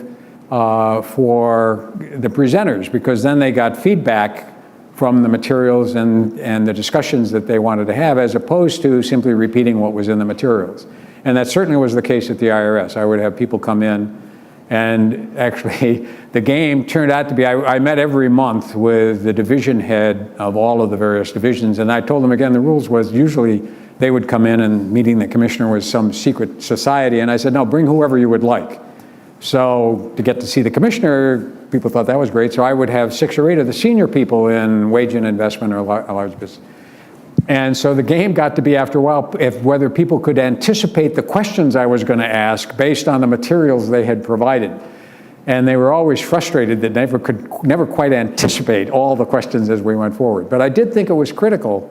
for the presenters, because then they got feedback from the materials and the discussions that they wanted to have, as opposed to simply repeating what was in the materials. And that certainly was the case at the IRS. I would have people come in, and actually the game turned out to be, I met every month with the division head of all of the various divisions, and I told them again, the rules was usually they would come in and meeting the commissioner was some secret society, and I said, no, bring whoever you would like. So to get to see the commissioner, people thought that was great, so I would have 6 or 8 of the senior people in wage and investment or large business. And so the game got to be, after a while, whether people could anticipate the questions I was going to ask based on the materials they had provided. And they were always frustrated that they could never quite anticipate all the questions as we went forward. But I did think it was critical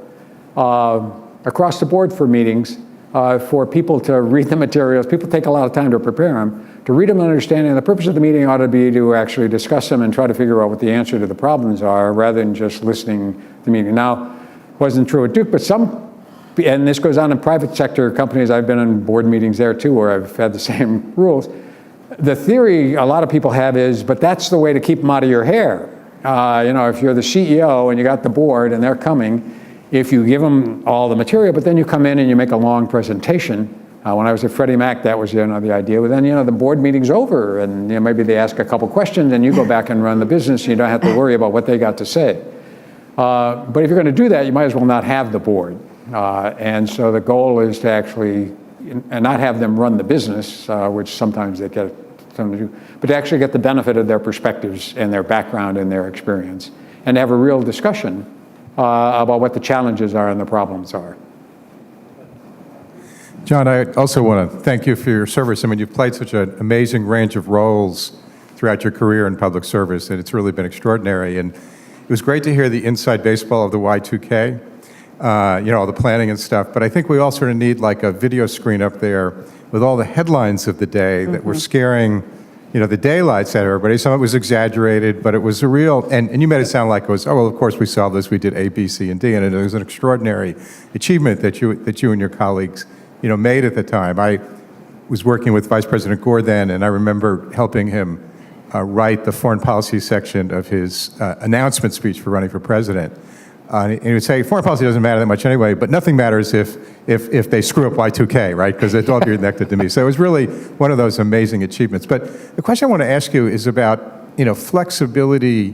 across the board for meetings for people to read the materials. People take a lot of time to prepare them, to read them and understand. And the purpose of the meeting ought to be to actually discuss them and try to figure out what the answer to the problems are, rather than just listening to the meeting. Now, it wasn't true at Duke, but and this goes on in private sector companies. I've been in board meetings there too, where I've had the same rules. The theory a lot of people have is, but that's the way to keep them out of your hair. If you're the CEO and you got the board and they're coming, if you give them all the material, but then you come in and you make a long presentation. When I was at Freddie Mac, that was the idea. But then the board meeting's over, and maybe they ask a couple questions, and you go back and run the business, and you don't have to worry about what they got to say. But if you're going to do that, you might as well not have the board. And so the goal is to actually, and not have them run the business, which sometimes they get them to do, but to actually get the benefit of their perspectives and their background and their experience, and have a real discussion about what the challenges are and the problems are. John, I also want to thank you for your service. I mean, you've played such an amazing range of roles throughout your career in public service, and it's really been extraordinary. And it was great to hear the inside baseball of the Y2K, all the planning and stuff. But I think we all sort of need like a video screen up there with all the headlines of the day that were scaring, the daylights out of everybody. Some of it was exaggerated, but it was a real, and you made it sound like it was, oh, well, of course we solved this, we did A, B, C, and D, and it was an extraordinary achievement that you and your colleagues, made at the time. I was working with Vice President Gore then, and I remember helping him write the foreign policy section of his announcement speech for running for president. And he would say, foreign policy doesn't matter that much anyway, but nothing matters if they screw up Y2K, right? Because it's all connected to me. So it was really one of those amazing achievements. But the question I want to ask you is about, flexibility,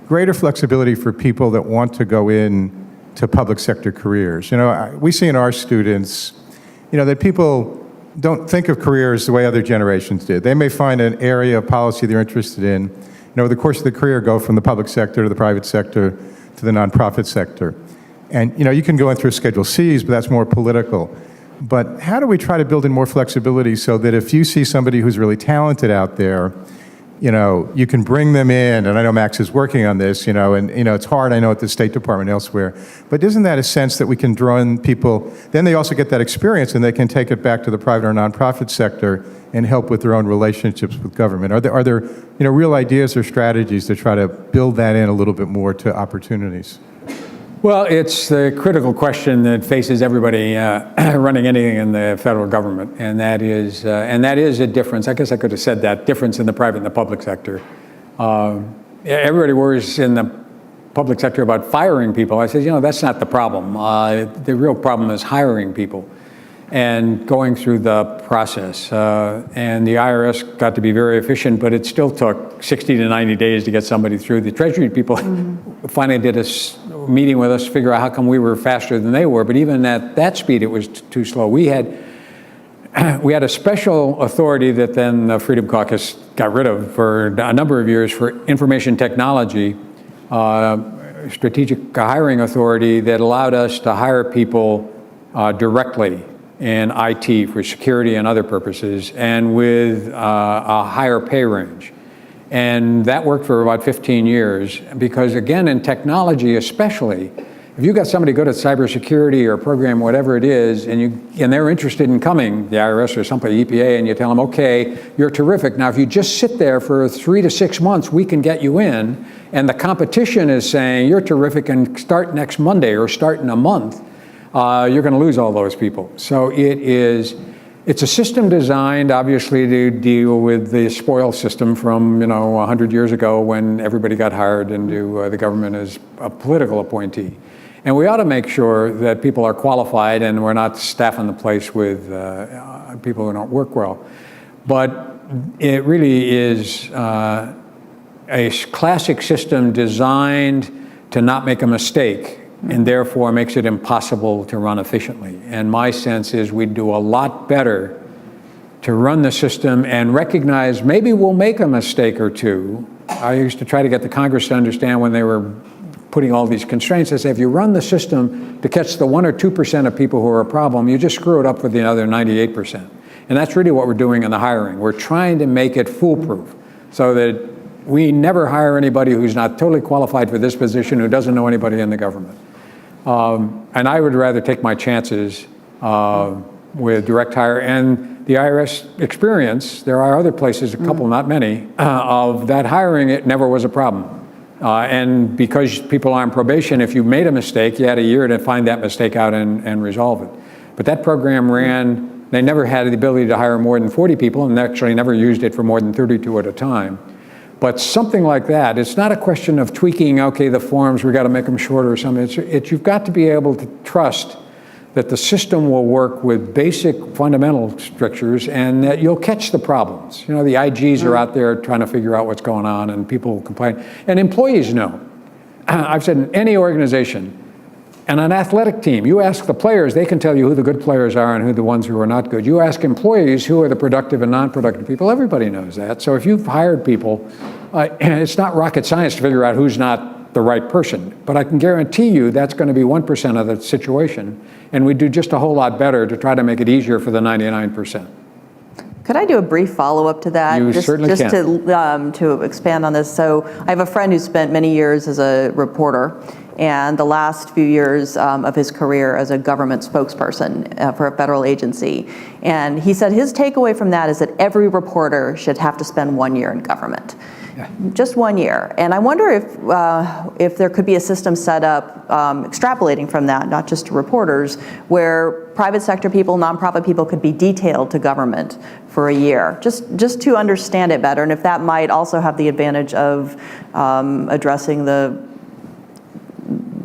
greater flexibility for people that want to go in to public sector careers. We see in our students, that people don't think of careers the way other generations did. They may find an area of policy they're interested in, over the course of the career, go from the public sector to the private sector to the nonprofit sector. And you can go in through Schedule Cs, but that's more political. But how do we try to build in more flexibility so that if you see somebody who's really talented out there, you can bring them in, and I know Max is working on this, and it's hard, I know, at the State Department and elsewhere, but isn't that a sense that we can draw in people, then they also get that experience and they can take it back to the private or nonprofit sector and help with their own relationships with government? Are there real ideas or strategies to try to build that in a little bit more to opportunities? Well, it's the critical question that faces everybody running anything in the federal government, and that is a difference. I guess I could have said that difference in the private and the public sector. Everybody worries in the public sector about firing people. I said, that's not the problem. The real problem is hiring people and going through the process. And the IRS got to be very efficient, but it still took 60 to 90 days to get somebody through. The Treasury people finally did a meeting with us to figure out how come we were faster than they were, but even at that speed, it was too slow. We had a special authority that then the Freedom Caucus got rid of for a number of years for information technology, strategic hiring authority that allowed us to hire people directly in IT for security and other purposes, and with a higher pay range. And that worked for about 15 years, because again, in technology especially, if you've got somebody good at cybersecurity or program, whatever it is, and they're interested in coming, the IRS or somebody, EPA, and you tell them, okay, you're terrific. Now, if you just sit there for 3 to 6 months, we can get you in, and the competition is saying, you're terrific and start next Monday or start in a month, you're going to lose all those people. So it's a system designed, obviously, to deal with the spoil system from 100 years ago, when everybody got hired into the government as a political appointee. And we ought to make sure that people are qualified and we're not staffing the place with people who don't work well. But it really is a classic system designed to not make a mistake, and therefore makes it impossible to run efficiently. And my sense is we'd do a lot better to run the system and recognize maybe we'll make a mistake or two. I used to try to get the Congress to understand when they were putting all these constraints. I say, if you run the system to catch the 1 or 2% of people who are a problem, you just screw it up for the other 98%. And that's really what we're doing in the hiring. We're trying to make it foolproof so that we never hire anybody who's not totally qualified for this position, who doesn't know anybody in the government. And I would rather take my chances with direct hire. And the IRS experience, there are other places, a couple, not many, of that hiring, it never was a problem. And because people are on probation, if you made a mistake, you had a year to find that mistake out and resolve it. But that program ran, they never had the ability to hire more than 40 people, and actually never used it for more than 32 at a time. But something like that, it's not a question of tweaking, okay, the forms, we got to make them shorter or something. You've got to be able to trust that the system will work with basic fundamental strictures and that you'll catch the problems. You know, the IGs are out there trying to figure out what's going on, and people complain. And employees know. I've said in any organization, and an athletic team, you ask the players, they can tell you who the good players are and who the ones who are not good. You ask employees who are the productive and non-productive people, everybody knows that. So if you've hired people, it's not rocket science to figure out who's not the right person. But I can guarantee you that's going to be 1% of the situation. And we do just a whole lot better to try to make it easier for the 99%. Could I do a brief follow-up to that? You certainly can. To expand on this. So I have a friend who spent many years as a reporter, and the last few years of his career as a government spokesperson for a federal agency. And he said his takeaway from that is that every reporter should have to spend 1 year in government. Yeah. Just 1 year. And I wonder if there could be a system set up, extrapolating from that, not just to reporters, where private sector people, nonprofit people could be detailed to government for a year, just to understand it better. And if that might also have the advantage of addressing the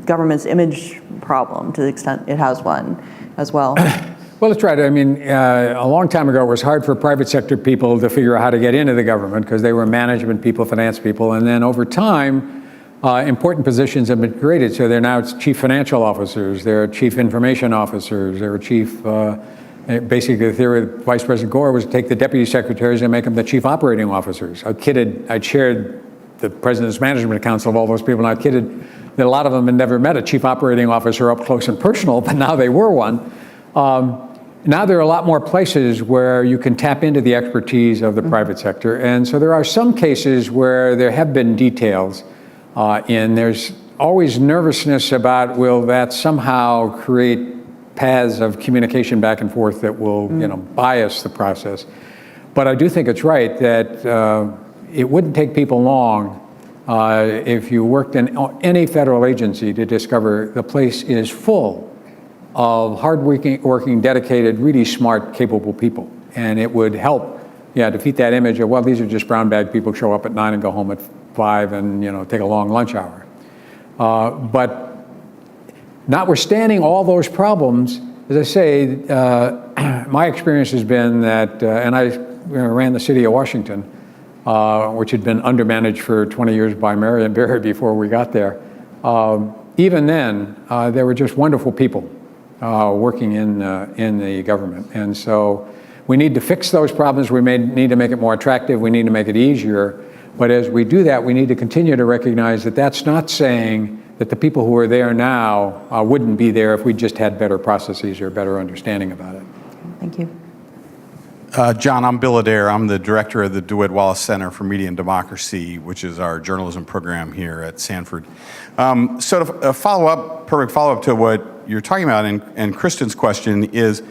government's image problem to the extent it has one as well. Well, that's right. I mean, a long time ago, it was hard for private sector people to figure out how to get into the government because they were management people, finance people. And then over time, important positions have been created. So they're now chief financial officers, they're chief information officers, they're chief, basically the theory of Vice President Gore was to take the deputy secretaries and make them the chief operating officers. I chaired the President's Management Council of all those people, and I kidded that a lot of them had never met a chief operating officer up close and personal, but now they were one. Now there are a lot more places where you can tap into the expertise of the private sector. And so there are some cases where there have been details there's always nervousness about will that somehow create paths of communication back and forth that will bias the process. But I do think it's right that it wouldn't take people long if you worked in any federal agency to discover the place is full of hard-working, dedicated, really smart, capable people. And it would help, defeat that image of, well, these are just brown bag people who show up at 9 and go home at 5 and, take a long lunch hour. But notwithstanding all those problems, as I say, my experience has been that, and I ran the city of Washington, which had been undermanaged for 20 years by Marion Barry before we got there. Even then, there were just wonderful people working in the government. And so we need to fix those problems. We need to make it more attractive. We need to make it easier. But as we do that, we need to continue to recognize that that's not saying that the people who are there now wouldn't be there if we just had better processes or better understanding about it. Thank you. John, I'm Bill Adair. I'm the director of the DeWitt Wallace Center for Media and Democracy, which is our journalism program here at Sanford. So to perfect follow-up to what you're talking about and Kristin's question is,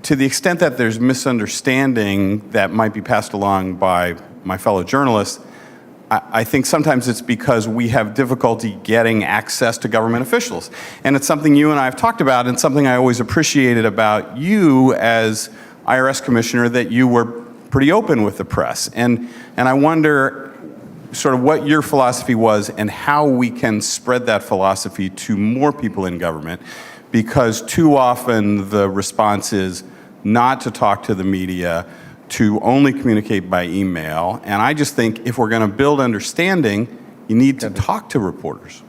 to the extent that there's misunderstanding that might be passed along by my fellow journalists, I think sometimes it's because we have difficulty getting access to government officials. And it's something you and I have talked about, and something I always appreciated about you as IRS commissioner, that you were pretty open with the press. And I wonder sort of what your philosophy was and how we can spread that philosophy to more people in government, because too often the response is not to talk to the media, to only communicate by email. And I just think if we're going to build understanding, you need to talk to reporters.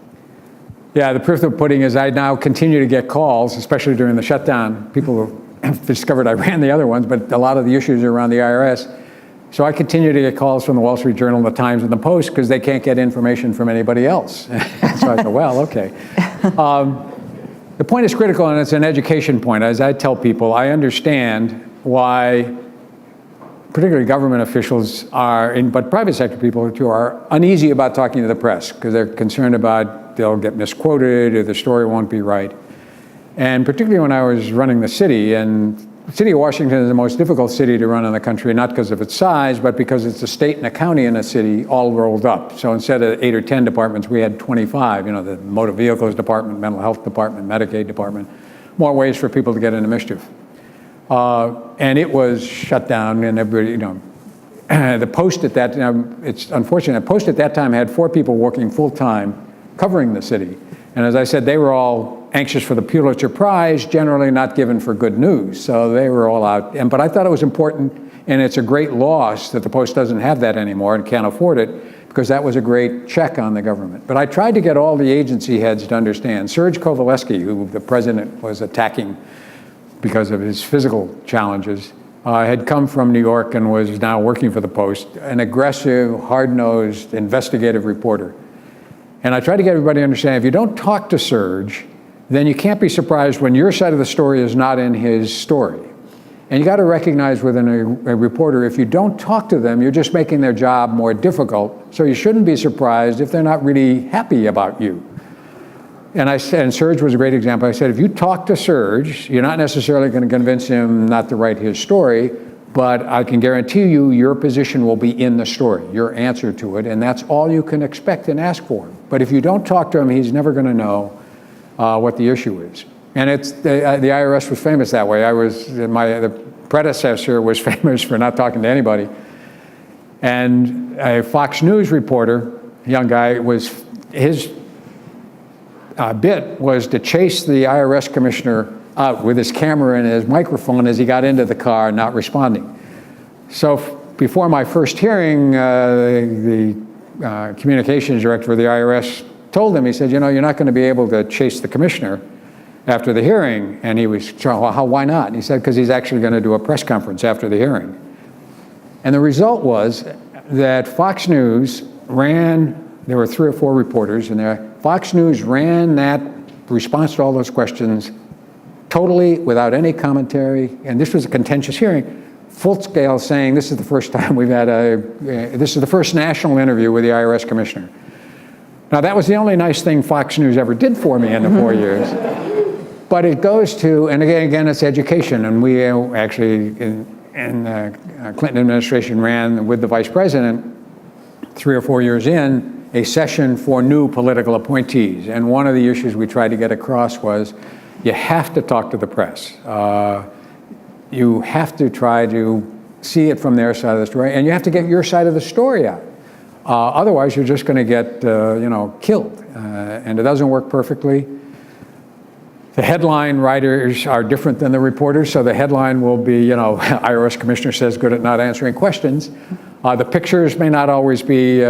Yeah, the proof of the pudding is I now continue to get calls, especially during the shutdown. People have discovered I ran the other ones, but a lot of the issues are around the IRS. So I continue to get calls from the Wall Street Journal, the Times, and the Post because they can't get information from anybody else. So I thought, well, okay. The point is critical, and it's an education point. As I tell people, I understand why particularly government officials but private sector people too, are uneasy about talking to the press because they're concerned about they'll get misquoted or the story won't be right. And particularly when I was running the city, and the city of Washington is the most difficult city to run in the country, not because of its size, but because it's a state and a county and a city all rolled up. So instead of 8 or 10 departments, we had 25, the motor vehicles department, mental health department, Medicaid department, more ways for people to get into mischief. And it was shut down, and everybody, the Post at that, it's unfortunate, the Post at that time had 4 people working full-time covering the city. And as I said, they were all anxious for the Pulitzer Prize, generally not given for good news. So they were all out. But I thought it was important, and it's a great loss that the Post doesn't have that anymore and can't afford it, because that was a great check on the government. But I tried to get all the agency heads to understand. Serge Kovaleski, who the president was attacking because of his physical challenges, had come from New York and was now working for the Post, an aggressive, hard-nosed, investigative reporter. And I tried to get everybody to understand, if you don't talk to Serge, then you can't be surprised when your side of the story is not in his story. And you got to recognize within a reporter, if you don't talk to them, you're just making their job more difficult. So you shouldn't be surprised if they're not really happy about you. And I said, and Serge was a great example. I said, if you talk to Serge, you're not necessarily going to convince him not to write his story, but I can guarantee you your position will be in the story, your answer to it, and that's all you can expect and ask for. But if you don't talk to him, he's never going to know what the issue is. And it's the IRS was famous that way. The predecessor was famous for not talking to anybody. And a Fox News reporter, a young guy, his bit was to chase the IRS commissioner out with his camera and his microphone as he got into the car, not responding. So before my first hearing, the communications director of the IRS told him, he said, you're not going to be able to chase the commissioner after the hearing. And he was, well, why not? And he said, because he's actually going to do a press conference after the hearing. And the result was that Fox News there were 3 or 4 reporters in there, Fox News ran that response to all those questions totally without any commentary. And this was a contentious hearing, full scale, saying this is the first time we've had this is the first national interview with the IRS commissioner. Now, that was the only nice thing Fox News ever did for me in the 4 years. But it goes to, and again, it's education. And we actually, in the Clinton administration, ran with the vice president 3 or 4 years in a session for new political appointees. And one of the issues we tried to get across was you have to talk to the press. You have to try to see it from their side of the story, and you have to get your side of the story out. Otherwise, you're just going to get, killed, and it doesn't work perfectly. The headline writers are different than the reporters, so the headline will be, IRS commissioner says good at not answering questions. The pictures may not always be.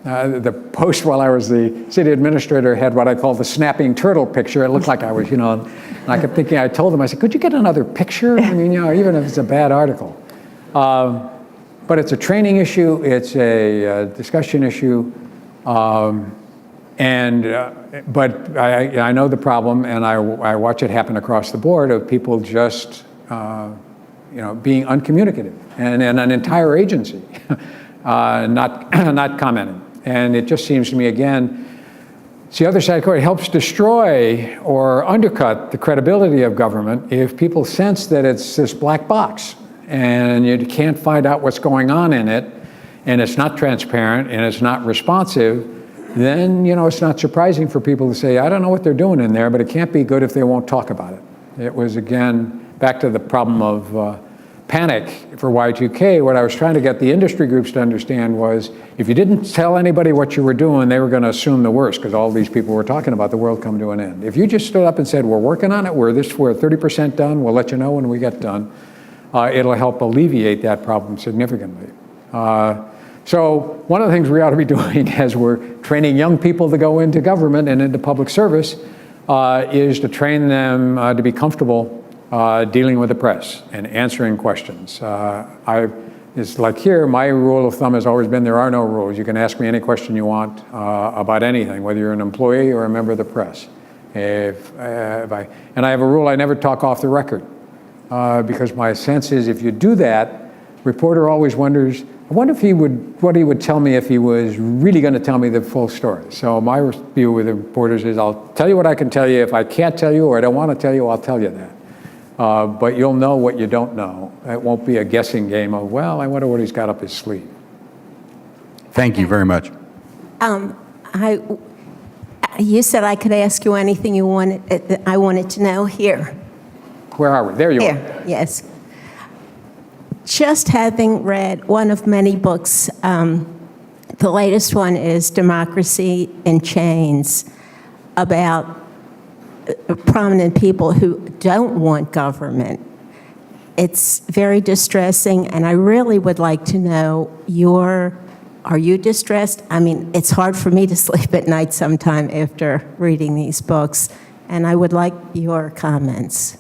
The Post, while I was the city administrator, had what I call the snapping turtle picture. It looked like I was, and I kept thinking. I told them, I said, could you get another picture? I mean, even if it's a bad article. But it's a training issue, it's a discussion issue, but I know the problem, and I watch it happen across the board of people just being uncommunicative, and an entire agency not commenting. And it just seems to me, again, it's the other side of the coin. It helps destroy or undercut the credibility of government if people sense that it's this black box and you can't find out what's going on in it, and it's not transparent and it's not responsive. Then it's not surprising for people to say, I don't know what they're doing in there, but it can't be good if they won't talk about it. It was, again, back to the problem of panic for Y2K. What I was trying to get the industry groups to understand was if you didn't tell anybody what you were doing, they were going to assume the worst, because all these people were talking about the world come to an end. If you just stood up and said, we're working on it, we're 30% done, we'll let you know when we get done, it'll help alleviate that problem significantly. So one of the things we ought to be doing as we're training young people to go into government and into public service is to train them to be comfortable dealing with the press and answering questions. It's like here, my rule of thumb has always been there are no rules. You can ask me any question you want about anything, whether you're an employee or a member of the press. And I have a rule, I never talk off the record, because my sense is if you do that, reporter always wonders, I wonder what he would tell me if he was really going to tell me the full story. So my view with the reporters is, I'll tell you what I can tell you. If I can't tell you or I don't want to tell you, I'll tell you that. But you'll know what you don't know. It won't be a guessing game of, well, I wonder what he's got up his sleeve. Thank you very much. You said I could ask you anything you wanted. I wanted to know here. Where are we? There you are. Here, yes. Just having read one of many books, the latest one is Democracy in Chains, about prominent people who don't want government. It's very distressing, and I really would like to know are you distressed? I mean, it's hard for me to sleep at night sometime after reading these books, and I would like your comments.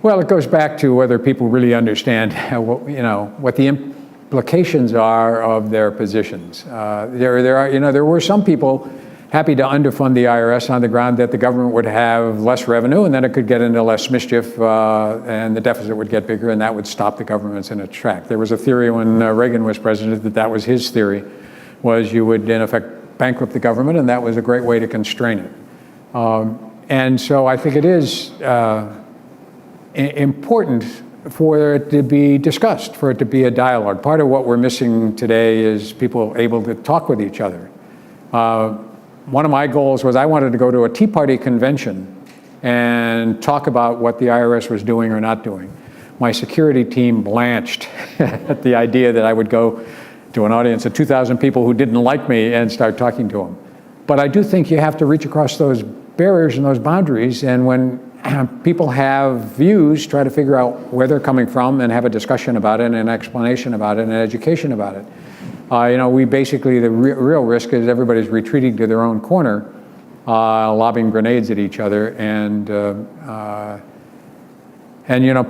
Well, it goes back to whether people really understand what the implications are of their positions. There were some people happy to underfund the IRS on the ground that the government would have less revenue and then it could get into less mischief and the deficit would get bigger and that would stop the governments in its track. There was a theory when Reagan was president that was his theory, was you would in effect bankrupt the government and that was a great way to constrain it. And so I think it is important for it to be discussed, for it to be a dialogue. Part of what we're missing today is people able to talk with each other. One of my goals was I wanted to go to a Tea Party convention and talk about what the IRS was doing or not doing. My security team blanched at the idea that I would go to an audience of 2,000 people who didn't like me and start talking to them. But I do think you have to reach across those barriers and those boundaries, and when people have views, try to figure out where they're coming from and have a discussion about it and an explanation about it and an education about it. We basically, the real risk is everybody's retreating to their own corner, lobbing grenades at each other. And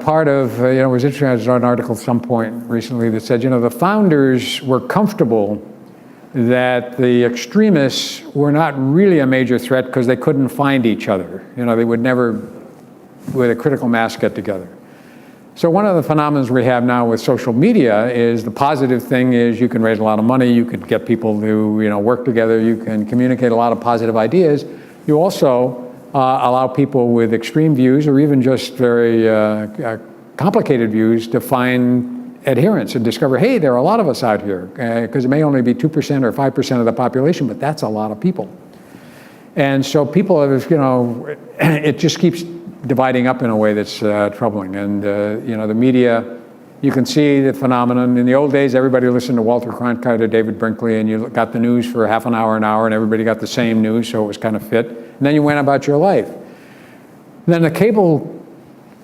part of, it was interesting, I saw an article at some point recently that said, the founders were comfortable that the extremists were not really a major threat because they couldn't find each other. They would never, with a critical mass, get together. So one of the phenomena we have now with social media is the positive thing is you can raise a lot of money, you could get people to work together, you can communicate a lot of positive ideas. You also allow people with extreme views or even just very complicated views to find adherents and discover, hey, there are a lot of us out here, because it may only be 2% or 5% of the population, but that's a lot of people. And so people have, it just keeps dividing up in a way that's troubling. And the media, you can see the phenomenon. In the old days, everybody listened to Walter Cronkite or David Brinkley, and you got the news for half an hour, and everybody got the same news, so it was kind of fit. And then you went about your life. And then the cable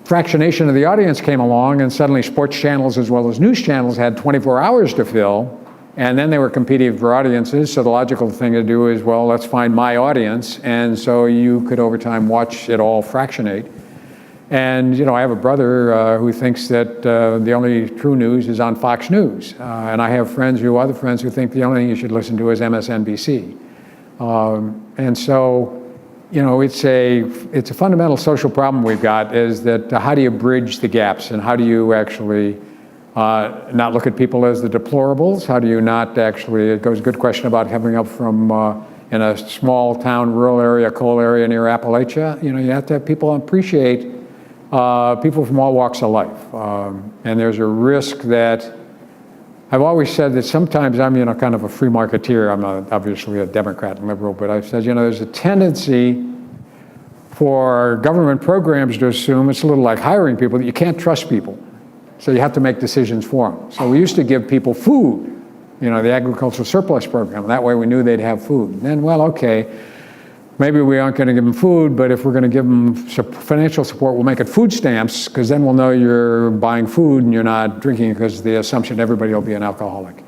fractionation of the audience came along, and suddenly sports channels as well as news channels had 24 hours to fill, and then they were competing for audiences, so the logical thing to do is, well, let's find my audience, and so you could over time watch it all fractionate. And I have a brother who thinks that the only true news is on Fox News, and I have other friends who think the only thing you should listen to is MSNBC. And so, it's a fundamental social problem we've got, is that how do you bridge the gaps, and how do you actually not look at people as the deplorables? How do you not actually, it goes a good question about coming up from in a small town, rural area, coal area near Appalachia. You have to have people appreciate people from all walks of life. And there's a risk that, I've always said that sometimes I'm, kind of a free marketeer. I'm obviously a Democrat and liberal, but I've said, there's a tendency for government programs to assume, it's a little like hiring people, that you can't trust people. So you have to make decisions for them. So we used to give people food, the agricultural surplus program. That way we knew they'd have food. And then, well, okay, maybe we aren't going to give them food, but if we're going to give them financial support, we'll make it food stamps, because then we'll know you're buying food and you're not drinking, because the assumption everybody will be an alcoholic.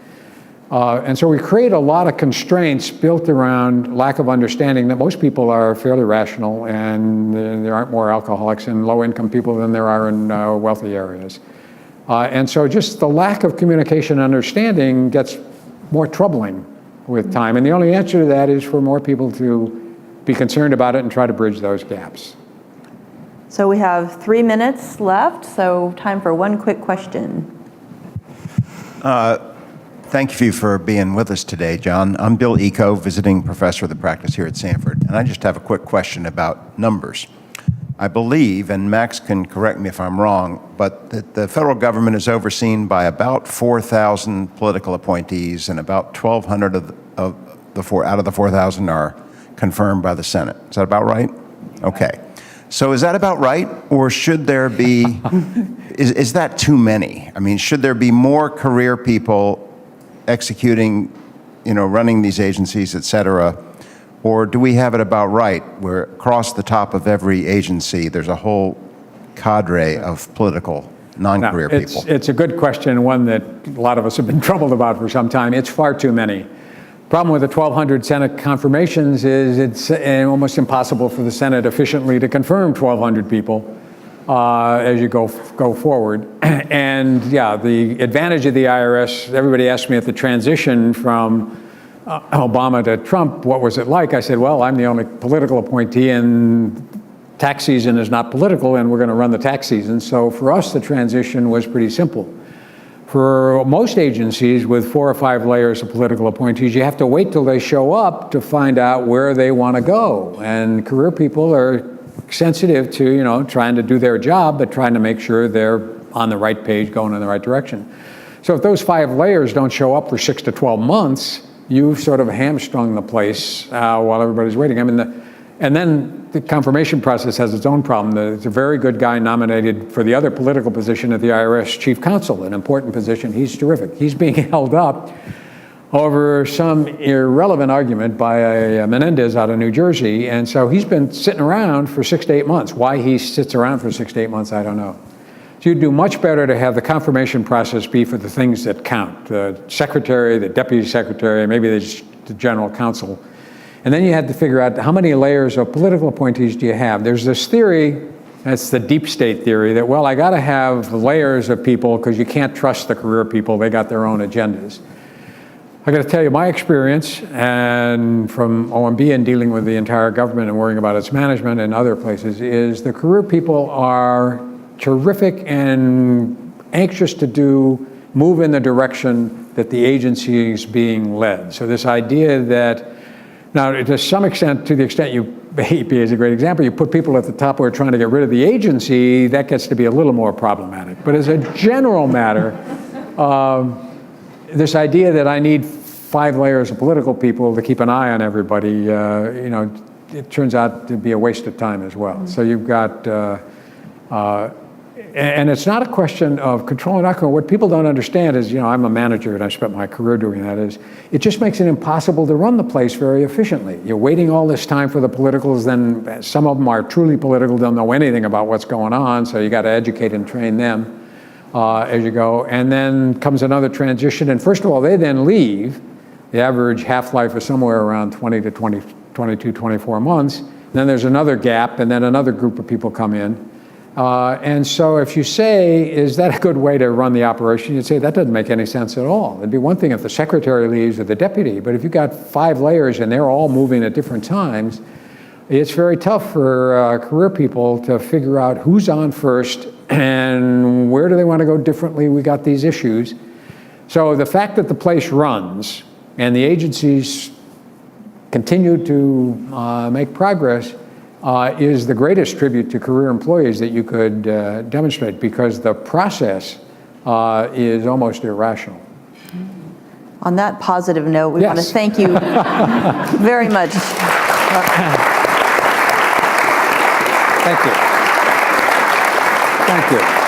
And so we create a lot of constraints built around lack of understanding that most people are fairly rational, and there aren't more alcoholics in low-income people than there are in wealthy areas. And so just the lack of communication and understanding gets more troubling with time. And the only answer to that is for more people to be concerned about it and try to bridge those gaps. So we have 3 minutes left, so time for one quick question. Thank you for being with us today, John. I'm Bill Eco, visiting professor of the practice here at Sanford, and I just have a quick question about numbers. I believe, and Max can correct me if I'm wrong, but that the federal government is overseen by about 4,000 political appointees, and about 1,200 out of the 4,000 are confirmed by the Senate. Is that about right? Okay. So is that about right, or should there be, is that too many? I mean, should there be more career people executing, running these agencies, et cetera, or do we have it about right, where across the top of every agency, there's a whole cadre of political, non-career people? It's a good question, one that a lot of us have been troubled about for some time. It's far too many. Problem with the 1,200 Senate confirmations is it's almost impossible for the Senate efficiently to confirm 1,200 people as you go forward. And yeah, the advantage of the IRS, everybody asked me at the transition from Obama to Trump, what was it like? I said, well, I'm the only political appointee, and tax season is not political, and we're going to run the tax season. So for us, the transition was pretty simple. For most agencies with 4 or 5 layers of political appointees, you have to wait till they show up to find out where they want to go. And career people are sensitive to, trying to do their job, but trying to make sure they're on the right page, going in the right direction. So if those 5 layers don't show up for 6 to 12 months, you've sort of hamstrung the place while everybody's waiting. I mean, and then the confirmation process has its own problem. There's a very good guy nominated for the other political position at the IRS chief counsel, an important position. He's terrific. He's being held up over some irrelevant argument by a Menendez out of New Jersey. And so he's been sitting around for 6 to 8 months. Why he sits around for 6 to 8 months, I don't know. So you'd do much better to have the confirmation process be for the things that count. The secretary, the deputy secretary, maybe the general counsel. And then you had to figure out how many layers of political appointees do you have. There's this theory, that's the deep state theory, that, well, I got to have layers of people because you can't trust the career people. They got their own agendas. I got to tell you, my experience, and from OMB and dealing with the entire government and worrying about its management and other places, is the career people are terrific and anxious to move in the direction that the agency is being led. So this idea that, now to some extent, to the extent EPA is a great example, you put people at the top who are trying to get rid of the agency, that gets to be a little more problematic. But as a general matter, this idea that I need 5 layers of political people to keep an eye on everybody, it turns out to be a waste of time as well. So you've got, and it's not a question of control or not control. What people don't understand is, I'm a manager and I spent my career doing that, is it just makes it impossible to run the place very efficiently. You're waiting all this time for the politicals, then some of them are truly political, don't know anything about what's going on, so you got to educate and train them as you go. And then comes another transition, and first of all, they then leave. The average half-life is somewhere around 20 to 22, 24 months. Then there's another gap, and then another group of people come in. And so if you say, is that a good way to run the operation? You'd say, that doesn't make any sense at all. It'd be one thing if the secretary leaves or the deputy, but if you've got 5 layers and they're all moving at different times, it's very tough for career people to figure out who's on first and where do they want to go differently. We got these issues. So the fact that the place runs and the agencies continue to make progress is the greatest tribute to career employees that you could demonstrate, because the process is almost irrational. On that positive note, we want to thank you very much. Thank you. Thank you.